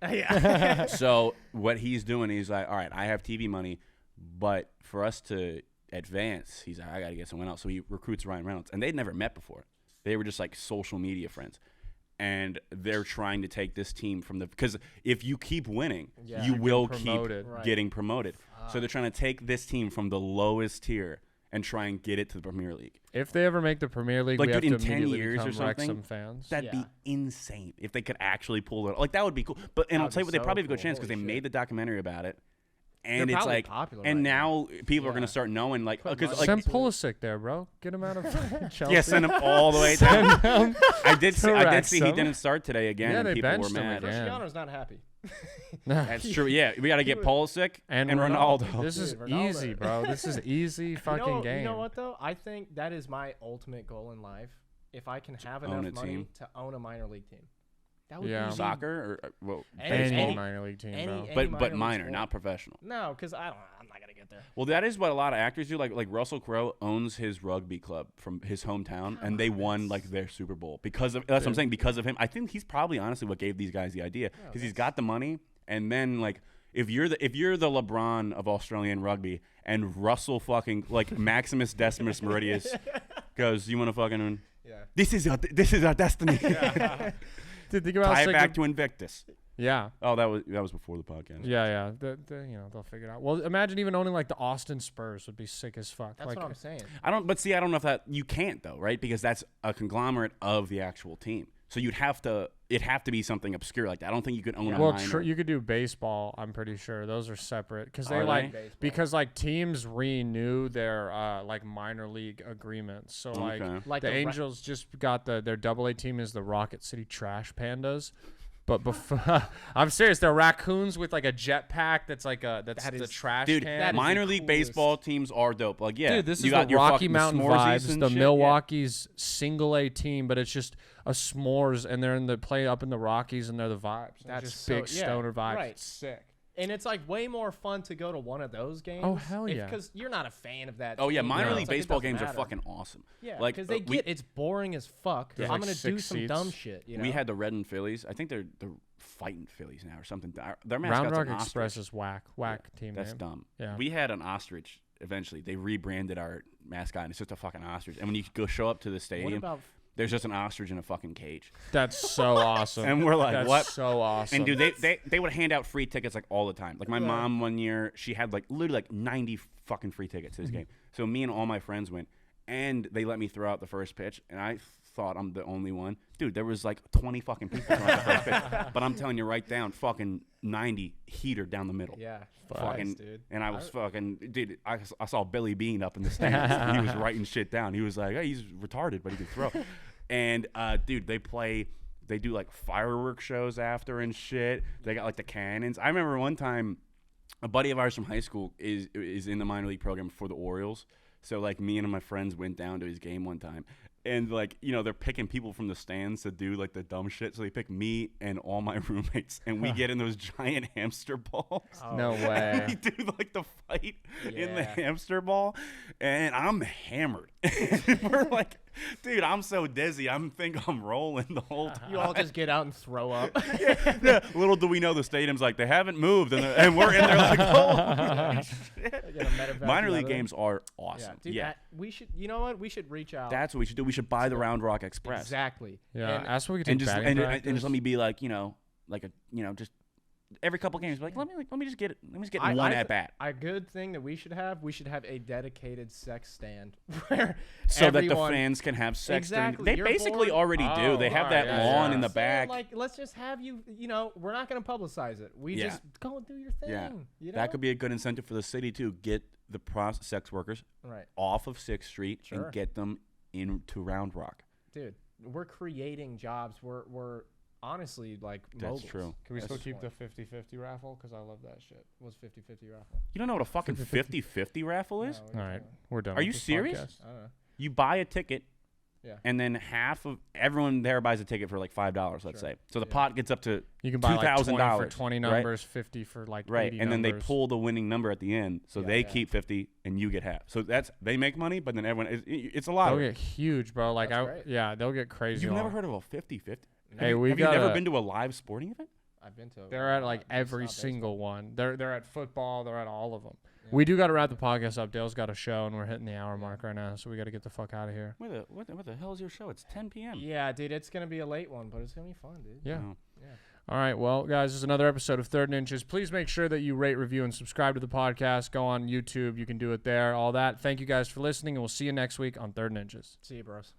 Yeah. So what he's doing, he's like, all right, I have TV money, but for us to advance, he's like, I got to get someone else. So he recruits Ryan Reynolds, and they'd never met before. They were just like social media friends. And they're trying to take this team from because if you keep winning, Yeah. you You're will getting keep promoted. Right. getting promoted. So they're trying to take this team from the lowest tier and try and get it to the Premier League. If they ever make the Premier League, Like, we have dude, to in 10 immediately years or become something, Wrexham fans. That'd Yeah. be insane if they could actually pull it. Like that would be cool. But and I'll That'd tell you be what, they so probably have a good cool. chance because they Holy made shit. the documentary about it. And They're it's probably like, popular and right now people are Yeah. gonna start knowing, like, Put because money like, Send Pulisic there, bro. Get him out of Chelsea. yeah, send him all the way down. I did see he Wrexham. didn't start today again, Yeah, and they people were benched him mad. again. Cristiano's not happy. That's true. Yeah, we got to get Pulisic and Ronaldo. This is Dude, Ronaldo. easy, bro. This is easy fucking game. You know what though? I think that is my ultimate goal in life. If I can have own enough a money team? to own a minor league team, that would Yeah. be Soccer or well, Any any- minor league team, any- bro. any- but minor league minor, sport. not professional. No, because I'm not gonna get there. Well, that is what a lot of actors do. Like Russell Crowe owns his rugby club from his hometown, and they won like their Super Bowl because of. That's what I'm saying. Because of him, I think he's probably honestly what gave these guys the idea because he's got the money, and then like if you're the LeBron of Australian rugby, and Russell fucking like Maximus Decimus Meridius goes, you want to fucking. Yeah. This is our destiny. Dude, think about how Tie it sick back it- to Invictus. Yeah. Oh, that was before the podcast. Yeah. They'll figure it out. Well, imagine even owning like the Austin Spurs would be sick as fuck. That's like, what I'm saying. I don't know if that you can't though, right? Because that's a conglomerate of the actual team. So it'd have to be something obscure like that. I don't think you could own a Well, minor. you could do baseball. I'm pretty sure those are separate because they Are like they? because like teams renew their like minor league agreements. So like Okay. Like the the Ra- Angels just got their AA team is the Rocket City Trash Pandas. But before, I'm serious. They're raccoons with like a jetpack. That's like That the is- trash Dude, can. that is minor the league coolest. baseball teams are dope. Like, yeah, Dude, this you is got the your Rocky fucking Mountain s'moresies vibes. and The shit, yeah. Milwaukee's single A team, but it's just a s'mores, and they're in the play up in the Rockies, and they're the vibes. And That's it's just so- big yeah, stoner vibes. right. It's sick. And it's like way more fun to go to one of those games. Oh, hell yeah. Because you're not a fan of that. Oh yeah, team. minor No. league It's like, it baseball doesn't games are matter. fucking awesome. Yeah, like because they get it's boring as fuck. There's I'm like gonna do 6 some seats. dumb shit. You know. We had the Red and Phillies. I think they're fighting Phillies now or something. Their mascot's Round Rock an Express ostrich. is whack team That's name. dumb. Yeah. We had an ostrich. Eventually, they rebranded our mascot, and it's just a fucking ostrich. And when you go show up to the What stadium, about? there's just an ostrich in a fucking cage. That's so awesome. And we're like, That's what? so awesome. And dude, they would hand out free tickets like all the time. Like my mom one year, she had like literally like 90 fucking free tickets to this game. So me and all my friends went, and they let me throw out the first pitch, and I thought I'm the only one. Dude, there was like 20 fucking people throwing out the first pitch. But I'm telling you right down, fucking 90 heater down the middle. Yeah. Fucking, Nice, dude. and I was fucking, dude, I saw Billy Bean up in the stands. He was writing shit down. He was like, hey, he's retarded, but he can throw. And, dude, they do like fireworks shows after and shit. They got like the cannons. I remember one time a buddy of ours from high school is in the minor league program for the Orioles. So like me and my friends went down to his game one time. And like, you know, they're picking people from the stands to do like the dumb shit. So they pick me and all my roommates, and we get in those giant hamster balls. No way. We do like the fight in the Yeah. hamster ball, and I'm hammered. We're like, dude, I'm so dizzy. I think I'm rolling the whole time. You all just get out and throw up. Yeah, little do we know the stadium's like they haven't moved, and we're in there like, holy shit. Get a medevac Minor league together. games are Yeah, awesome. dude. Yeah, We should. You know what? We should reach out. that's what we should do. We should buy the Round Rock Express. Exactly. Yeah, And that's what we could And take just batting and practice. just let me be like, you know, just every couple games, like let me just get one at bat. A good thing that we should have a dedicated sex stand where So that the everyone- fans can have sex during. Exactly, They you're basically bored. already do. Oh, They have alright, that yeah, lawn yeah. in the So, back. like, let's just have you. You know, we're not gonna publicize it. We Yeah. just go and do your thing. Yeah. You know? That could be a good incentive for the city to get the sex workers right, off of 6th Street Sure. and get them into Round Rock. dude. We're creating jobs. We're honestly like That's moguls. true. Can we At still this keep the point. 50-50 raffle? Because I love that shit. What's 50-50 raffle? You don't know what a fucking 50-50 raffle is? No, what All you right, talking we're done. Are with you this serious? podcast. about? I don't know. You buy a ticket, Yeah. and then half of everyone there buys a ticket for like $5, let's Sure. say. So the Yeah. pot gets up to You can buy like 20 for $2,000, 20 right? numbers, 50 for like right, 80 and then they numbers. pull the winning number at the end, so Yeah, they yeah. keep 50 and you get half. So they make money, but then everyone it's a They'll lottery. get huge, bro. Like That's great. yeah, they'll get crazy. You've never on- heard of a 50-50? Hey, have we you got never a- been to a live sporting event? I've been to. They're at like it's not every baseball. single one. They're at football. They're at all of them. Yeah. We do got to wrap the podcast up. Dale's got a show, and we're hitting the hour mark right now, so we got to get the fuck out of here. What the hell is your show? It's 10 p.m. Yeah, dude, it's gonna be a late one, but it's gonna be fun, dude. Yeah. Oh. Yeah. All right. Well, guys, this is another episode of Third and Inches. Please make sure that you rate, review, and subscribe to the podcast. Go on YouTube. You can do it there. All that. Thank you guys for listening, and we'll see you next week on Third and Inches. See you, bros.